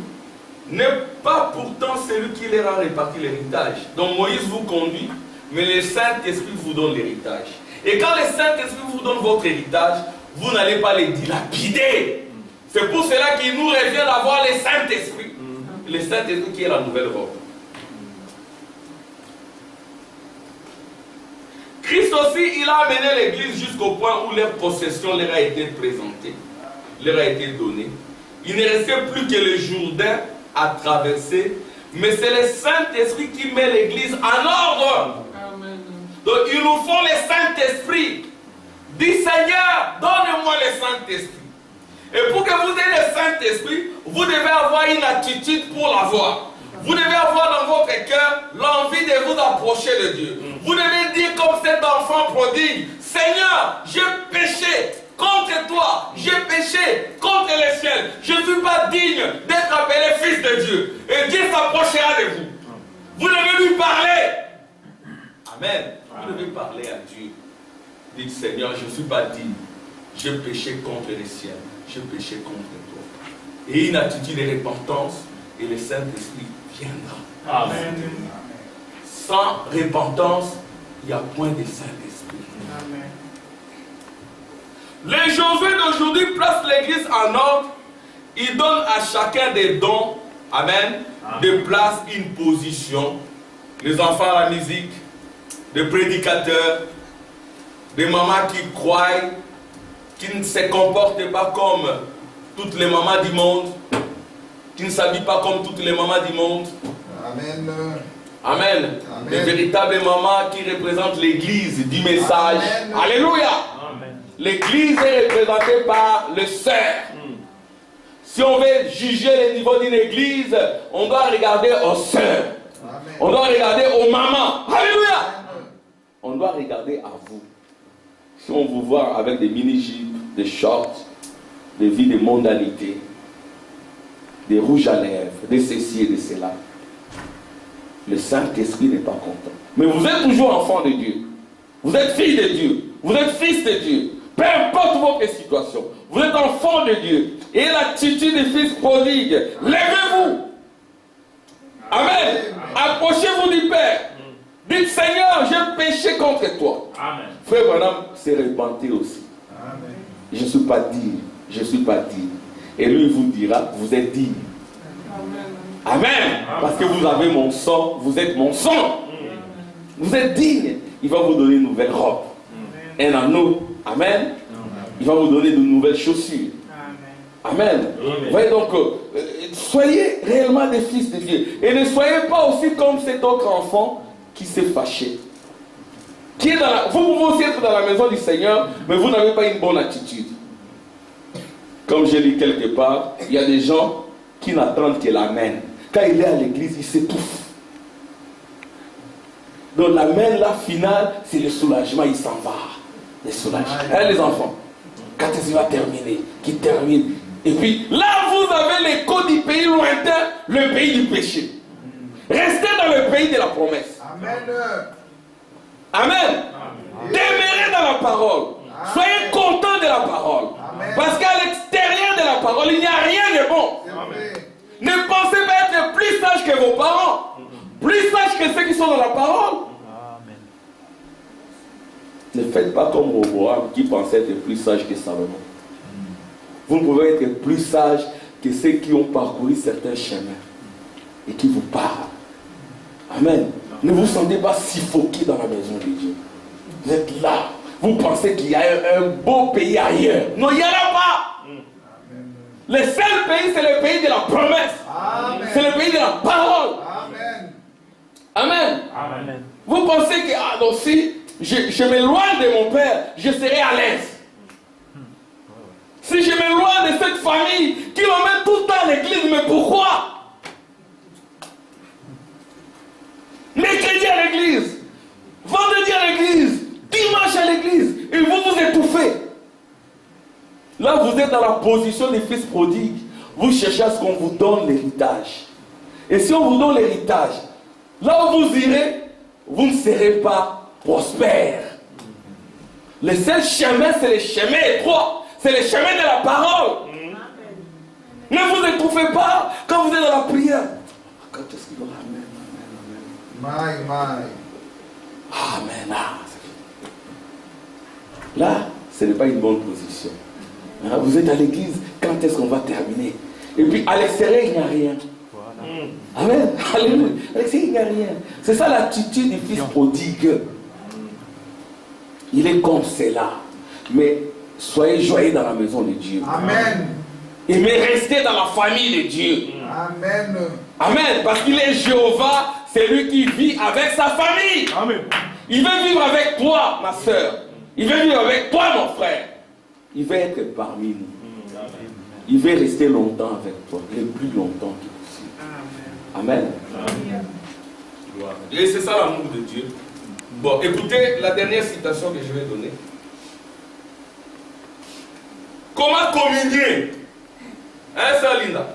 n'est pas pourtant celui qui leur a réparti l'héritage. Donc Moïse vous conduit, mais le Saint-Esprit vous donne l'héritage. Et quand le Saint-Esprit vous donne votre héritage, vous n'allez pas les dilapider. C'est pour cela qu'il nous revient d'avoir le Saint-Esprit. Le Saint-Esprit qui est la nouvelle robe. Christ aussi, il a amené l'église jusqu'au point où leur possession leur a été présentée, leur a été donnée. Il ne restait plus que le Jourdain à traverser, mais c'est le Saint-Esprit qui met l'église en ordre. Amen. Donc il nous faut le Saint-Esprit. Dis Seigneur, donne-moi le Saint-Esprit. Et pour que vous ayez le Saint-Esprit, vous devez avoir une attitude pour l'avoir. Vous devez avoir dans votre cœur l'envie de vous approcher de Dieu. Vous devez dire comme cet enfant prodigue, Seigneur, j'ai péché contre toi, j'ai péché contre le ciel. Je ne suis pas digne d'être appelé fils de Dieu. Et Dieu s'approchera de vous. Vous devez lui parler. Amen. Vous devez parler à Dieu. Dites Seigneur, je ne suis pas digne. J'ai péché contre le ciel. J'ai péché contre toi. Et une attitude de repentance et le Saint-Esprit viendra. Amen. Sans repentance, il n'y a point de Saint-Esprit. Amen. Les Josué d'aujourd'hui placent l'église en ordre. Ils donnent à chacun des dons. Amen. De place une position. Les enfants à la musique, de prédicateurs, des mamans qui croient, qui ne se comportent pas comme toutes les mamans du monde, qui ne s'habillent pas comme toutes les mamans du monde. Amen. Amen. Amen. Les véritables mamans qui représentent l'église du message. Amen. Alléluia. Amen. L'église est représentée par le sœur. Si on veut juger le niveau d'une église, on doit regarder aux sœurs. Amen. On doit regarder aux mamans. Alléluia. On doit regarder à vous. Si on vous voit avec des mini-jupes, des shorts, des vies de mondanité, des rouges à lèvres, de ceci et de cela, le Saint-Esprit n'est pas content. Mais vous êtes toujours enfant de Dieu. Vous êtes fille de Dieu. Vous êtes fils de Dieu. Peu importe votre situation, vous êtes enfant de Dieu. Et l'attitude du fils prodigue. Levez-vous. Amen. Approchez-vous du Père. Dites, Seigneur, j'ai péché contre toi. Amen. Frère Branham s'est repenti aussi. Amen. Je ne suis pas digne. Je ne suis pas digne. Et lui, il vous dira, vous êtes digne. Amen. Parce que vous avez mon sang, vous êtes mon sang. Vous êtes digne. Il va vous donner une nouvelle robe. Un anneau. Amen. Il va vous donner de nouvelles chaussures. Amen. Vous voyez donc, soyez réellement des fils de Dieu. Et ne soyez pas aussi comme cet autre enfant qui s'est fâché. Qui est vous pouvez aussi être dans la maison du Seigneur, mais vous n'avez pas une bonne attitude. Comme je lis quelque part, il y a des gens qui n'attendent que l'amen. Quand il est à l'église, il s'étouffe. Donc l'amen, la finale, c'est le soulagement, il s'en va. Le soulagement. Hein, les enfants, quand il va terminer, qui termine. Et puis là, vous avez l'écho du pays lointain, le pays du péché. Restez dans le pays de la promesse. Amen. Amen. Demeurez dans la parole. Soyez contents de la parole. Amen. Parce qu'à l'extérieur de la parole, il n'y a rien de bon. Amen. Ne pensez pas être plus sage que vos parents. Plus sage que ceux qui sont dans la parole. Amen. Ne faites pas comme Roboam qui pensait être plus sage que Salomon. Vous pouvez être plus sage que ceux qui ont parcouru certains chemins et qui vous parlent. Amen. Ne vous sentez pas suffoqué dans la maison de Dieu. Vous êtes là. Vous pensez qu'il y a un beau pays ailleurs. Non, il n'y en a pas. Le seul pays, c'est le pays de la promesse. Amen. C'est le pays de la parole. Amen. Amen. Amen. Vous pensez que ah, donc, si je m'éloigne de mon père, je serai à l'aise. Si je m'éloigne de cette famille qui m'emmène tout le temps à l'église, mais pourquoi? Mercredi à l'église, vendredi à l'église, dimanche à l'église, et vous vous étouffez. Là, vous êtes dans la position des fils prodigues. Vous cherchez à ce qu'on vous donne l'héritage. Et si on vous donne l'héritage, là où vous irez, vous ne serez pas prospère. Le seul chemin, c'est le chemin étroit. C'est le chemin de la parole. Ne vous étouffez pas quand vous êtes dans la prière. Quand est-ce qu'il va? Amen, My. amen. Amen. Là, ce n'est pas une bonne position. Hein, vous êtes à l'église, quand est-ce qu'on va terminer? Et puis à l'extérieur, il n'y a rien. Amen. Alléluia. À l'extérieur, il n'y a rien. C'est ça l'attitude du fils prodigue. Il est comme cela. Mais soyez joyeux dans la maison de Dieu. Amen. Et mais restez dans la famille de Dieu. Amen. Amen. Parce qu'il est Jéhovah, c'est lui qui vit avec sa famille. Amen. Il veut vivre avec toi, ma soeur. Il veut vivre avec toi, mon frère. Il veut être parmi nous. Il veut rester longtemps avec toi, le plus longtemps que possible. Amen. Et c'est ça l'amour de Dieu. Bon, écoutez la dernière citation que je vais donner. Comment communier? Hein, sœur Linda?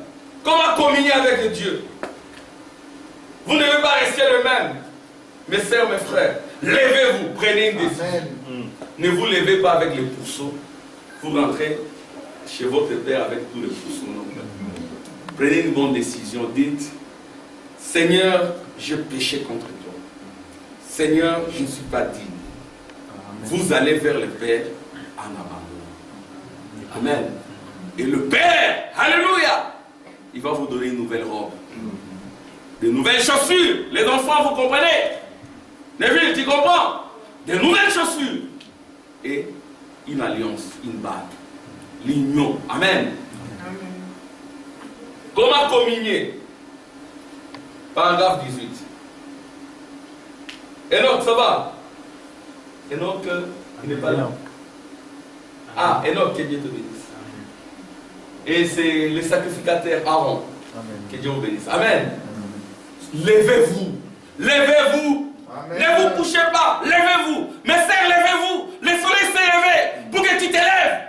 Comment communier avec Dieu? Vous ne devez pas rester le même. Mes sœurs, mes frères, levez-vous, prenez une décision. Amen. Ne vous levez pas avec les pourceaux. Vous rentrez chez votre père avec tous les pourceaux. Non. Prenez une bonne décision. Dites, Seigneur, je péché contre toi. Seigneur, je ne suis pas digne. Vous allez vers le Père en abandon. Amen. Et le Père, alléluia, il va vous donner une nouvelle robe. De nouvelles chaussures. Les enfants, vous comprenez? Neville, tu comprends? Des nouvelles chaussures. Et une alliance, une bague. L'union. Amen. Comment communier? Paragraphe 18. Enoch, ça va? Enoch, il n'est pas là. Ah, Enoch, que Dieu te bénisse. Et c'est le sacrificateur Aaron. Que Dieu vous bénisse. Amen. Levez-vous. Levez-vous. Ne vous couchez pas. Levez-vous. Mes sœurs, levez-vous. Le soleil s'est levé pour que tu te lèves.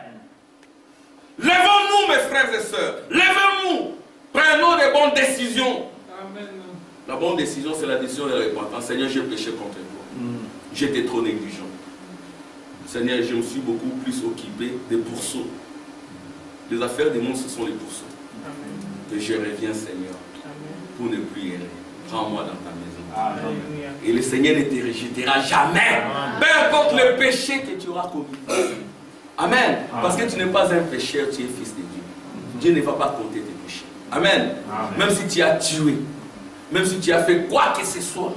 Levons-nous, mes frères et sœurs. Levez-nous. Prenons des bonnes décisions. Amen. La bonne décision, c'est la décision de la repentance. Seigneur, j'ai péché contre toi. J'étais trop négligent. Seigneur, je me suis beaucoup plus occupé des pourceaux. Les affaires du monde, ce sont les pourceaux. Amen. Et je reviens, Seigneur, pour ne plus errer. Prends-moi dans ta maison. Amen. Et le Seigneur ne te rejettera jamais. Peu importe le péché que tu auras commis. Amen. Parce que tu n'es pas un pécheur, tu es fils de Dieu. Dieu ne va pas compter tes péchés. Amen. Même si tu as tué, même si tu as fait quoi que ce soit,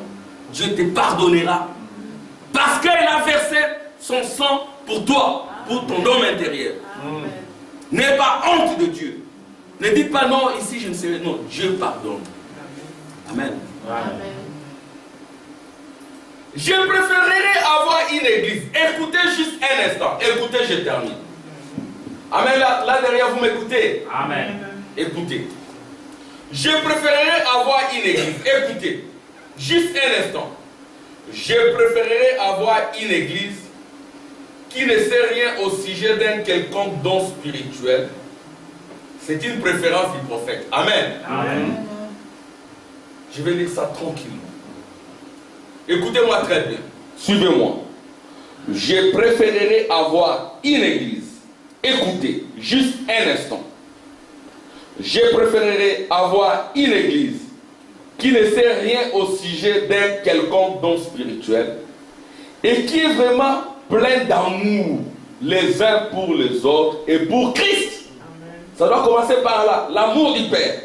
Dieu te pardonnera. Parce qu'il a versé son sang pour toi, pour ton homme intérieur. N'aie pas honte de Dieu. Ne dites pas non, ici je ne sais pas. Non, Dieu pardonne. Amen. Je préférerais avoir une église. Écoutez juste un instant. Écoutez, je termine. Amen. Là derrière, vous m'écoutez? Amen. Écoutez. Je préférerais avoir une église. Écoutez. Juste un instant. Je préférerais avoir une église qui ne sait rien au sujet d'un quelconque don spirituel. C'est une préférence du prophète. Amen. Amen. Je vais lire ça tranquillement. Écoutez-moi très bien. Suivez-moi. Je préférerais avoir une église. Écoutez, juste un instant. Je préférerais avoir une église qui ne sait rien au sujet d'un quelconque don spirituel et qui est vraiment plein d'amour les uns pour les autres et pour Christ. Amen. Ça doit commencer par là, l'amour du Père.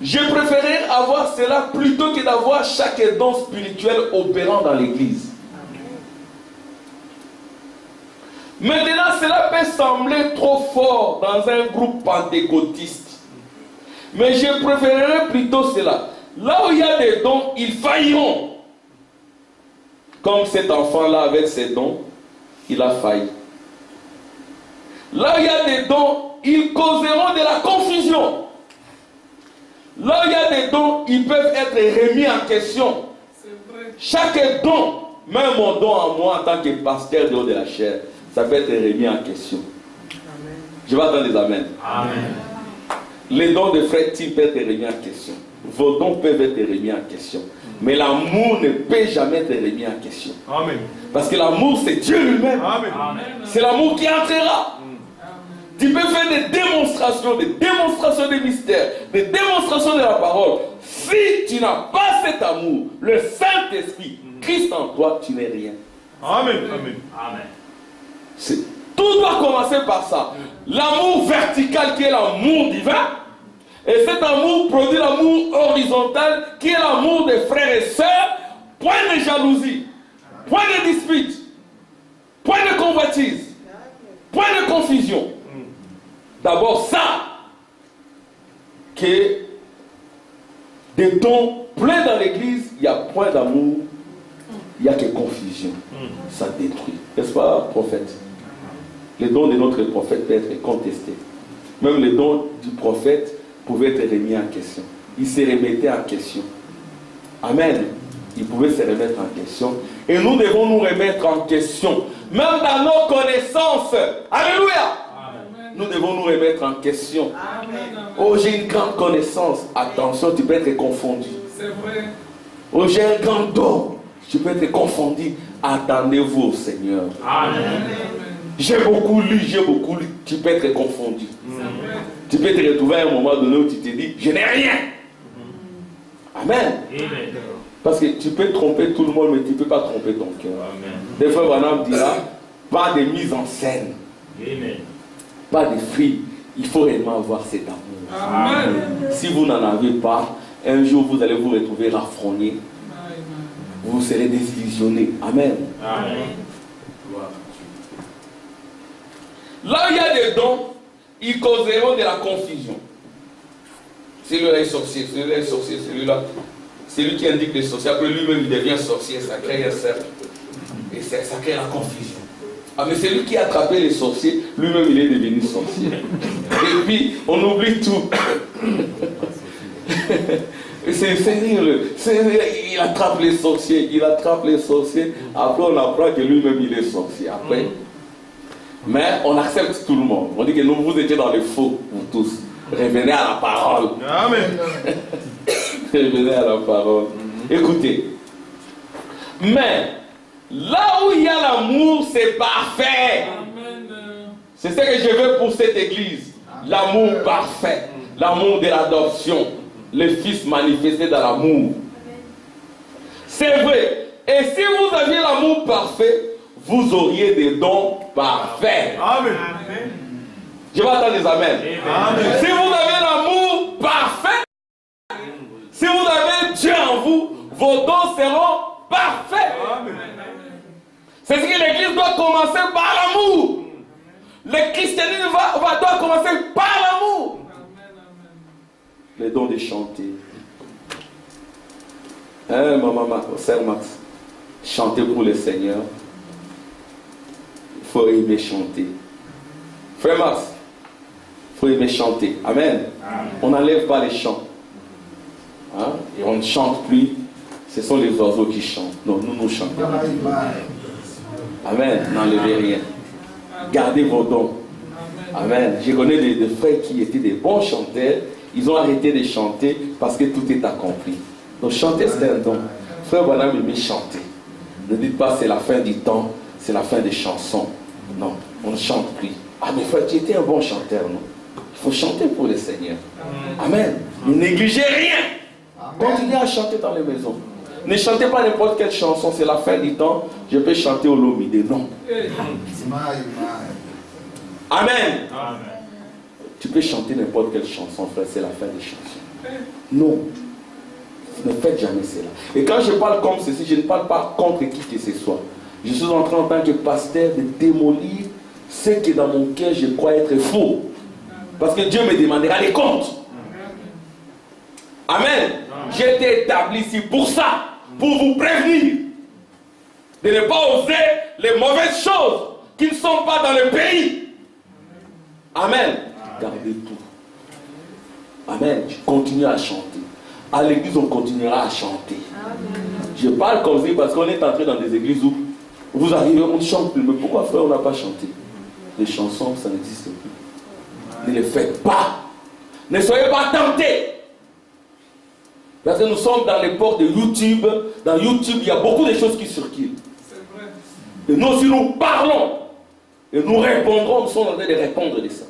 Je préférerais avoir cela plutôt que d'avoir chaque don spirituel opérant dans l'église. Maintenant, cela peut sembler trop fort dans un groupe pentecôtiste. Mais je préférerais plutôt cela. Là où il y a des dons, ils failliront. Comme cet enfant-là avec ses dons, il a failli. Là où il y a des dons, ils causeront de la confusion. Là où il y a des dons, ils peuvent être remis en question. Chaque don, même mon don à moi en tant que pasteur de haut de la chair, ça peut être remis en question. Amen. Je vais attendre des amens. Amen. Les dons de frère Tim peuvent être remis en question. Vos dons peuvent être remis en question. Mais l'amour ne peut jamais être remis en question. Amen. Parce que l'amour, c'est Dieu lui-même. C'est l'amour qui entrera. Tu peux faire des démonstrations de mystères, des démonstrations de la parole. Si tu n'as pas cet amour, le Saint-Esprit, Christ en toi, tu n'es rien. Amen. Amen. Amen. Tout doit commencer par ça. L'amour vertical qui est l'amour divin. Et cet amour produit l'amour horizontal qui est l'amour des frères et sœurs. Point de jalousie, point de dispute, point de convoitise, point de confusion. D'abord ça, que des dons pleins dans l'église, il y a point d'amour, il n'y a que confusion. Ça détruit. N'est-ce pas, prophète? Les dons de notre prophète peuvent être contestés. Même les dons du prophète pouvaient être remis en question. Il se remettait en question. Amen. Il pouvait se remettre en question. Et nous devons nous remettre en question. Même dans nos connaissances. Alléluia. Nous devons nous remettre en question. Amen. Oh, j'ai une grande connaissance. Attention, tu peux être confondu. C'est vrai. Oh, j'ai un grand don. Tu peux être confondu. Attendez-vous au Seigneur. Amen. J'ai beaucoup lu. Tu peux être confondu. Tu peux te retrouver à un moment donné où tu te dis, je n'ai rien. Amen. Amen. Parce que tu peux tromper tout le monde, mais tu ne peux pas tromper ton cœur. Des fois, Branham dira, pas de mise en scène. Amen. Pas de fruits. Il faut réellement avoir cet amour. Amen. Si vous n'en avez pas, un jour vous allez vous retrouver raffronné. vous serez désillusionnés. Amen. Amen. Là où il y a des dons, ils causeront de la confusion. Celui-là est sorcier, celui-là est sorcier, celui-là. C'est lui qui indique les sorciers. Après lui-même, il devient sorcier, ça crée un cercle. Et ça crée la confusion. Ah, mais c'est lui qui a attrapé les sorciers, lui-même, il est devenu sorcier. Et puis, on oublie tout. C'est sérieux. Il attrape les sorciers, Après, on apprend que lui-même, il est sorcier. Après. Mais on accepte tout le monde. On dit que nous, vous étiez dans le faux, vous tous. Revenez à la parole. Amen. Revenez à la parole. Écoutez. Mais, là où il y a l'amour, c'est parfait. C'est ce que je veux pour cette église. L'amour parfait. L'amour de l'adoption. Le Fils manifesté dans l'amour. C'est vrai. Et si vous aviez l'amour parfait, vous auriez des dons parfaits. Amen. Je vais attendre les amens. Amen. Si vous avez l'amour parfait, si vous avez Dieu en vous, vos dons seront parfaits. Amen. C'est ce que l'église doit commencer par l'amour. Le christianisme doit commencer par l'amour. Les dons de chanter. Hein, Sœur Max, chanter pour le Seigneur. Il faut aimer chanter. Frère Max, il faut aimer chanter. Amen. Amen. On n'enlève pas les chants. Hein? Et on ne chante plus. Ce sont les oiseaux qui chantent. Non, nous chantons. Amen. N'enlevez rien. Gardez vos dons. Amen. Je connais des frères qui étaient des bons chanteurs. Ils ont arrêté de chanter parce que tout est accompli. Donc chanter, c'est un don. Frère Branham aimait chanter. Ne dites pas c'est la fin du temps, c'est la fin des chansons. Non, on ne chante plus. Ah mais frère, tu étais un bon chanteur, non? Il faut chanter pour le Seigneur. Amen. Ne négligez rien. Continuez à chanter dans les maisons. Ne chantez pas n'importe quelle chanson, c'est la fin du temps. Je peux chanter au Lomide. Non. Amen. Amen. Tu peux chanter n'importe quelle chanson, frère, c'est la fin des chansons. Non. Ne faites jamais cela. Et quand je parle comme ceci, je ne parle pas contre qui que ce soit. Je suis en train, en tant que pasteur, de démolir ce qui dans mon cœur je crois être faux. Parce que Dieu me demandera des comptes. Amen. J'ai été établi ici pour ça, pour vous prévenir de ne pas oser les mauvaises choses qui ne sont pas dans le pays. Amen. Gardez tout. Amen. Je continue à chanter. À l'église, on continuera à chanter. Amen. Je parle comme ça parce qu'on est entré dans des églises où vous arrivez, on ne chante plus. Mais pourquoi, frère, on n'a pas chanté? Les chansons, ça n'existe plus. Ne les faites pas. Ne soyez pas tentés. Parce que nous sommes dans les portes de YouTube. Dans YouTube, il y a beaucoup de choses qui circulent. C'est vrai. Et nous aussi, nous parlons. Et nous répondrons. Nous sommes en train de répondre de ça.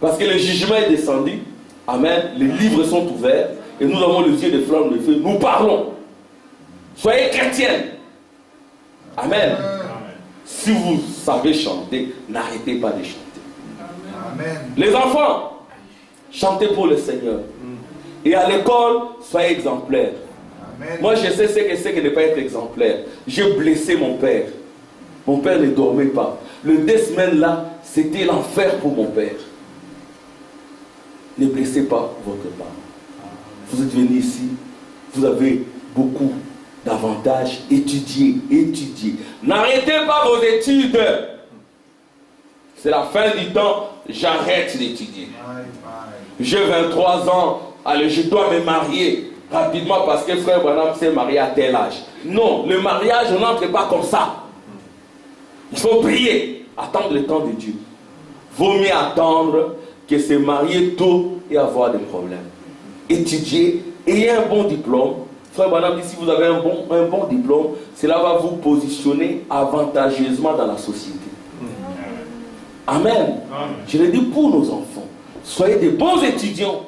Parce que le jugement est descendu. Amen. Les livres sont ouverts. Et nous avons les yeux de flamme de feu. Nous parlons. Soyez chrétiens. Amen. Amen. Si vous savez chanter, n'arrêtez pas de chanter. Amen. Les enfants, chantez pour le Seigneur. Et à l'école, soyez exemplaires. Amen. Moi, je sais ce que c'est que de ne pas être exemplaire. J'ai blessé mon père. Mon père ne dormait pas. Le 2 semaines là, c'était l'enfer pour mon père. Ne blessez pas votre part. Vous êtes venu ici, vous avez beaucoup d'avantages. Étudiez, étudiez. N'arrêtez pas vos études. C'est la fin du temps, j'arrête d'étudier. J'ai 23 ans, allez, je dois me marier rapidement parce que frère Branham s'est marié à tel âge. Non, le mariage, on n'entre pas comme ça. Il faut prier, attendre le temps de Dieu. Vaut mieux attendre que se marier tôt et avoir des problèmes. Étudier, ayez un bon diplôme. Frère Branham dit, si vous avez un bon diplôme, cela va vous positionner avantageusement dans la société. Amen. Amen. Je le dis pour nos enfants. Soyez des bons étudiants.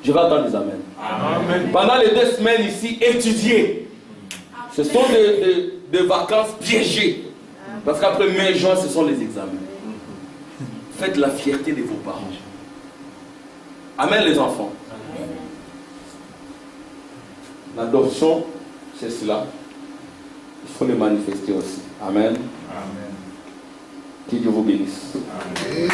Je vais attendre les amens. Amen. Pendant les 2 semaines ici, étudiez. Ce sont des vacances piégées. Parce qu'après mai, juin, ce sont les examens. Faites la fierté de vos parents. Amen les enfants. L'adoption, c'est cela. Il faut le manifester aussi. Amen. Amen. Que Dieu vous bénisse. Amen.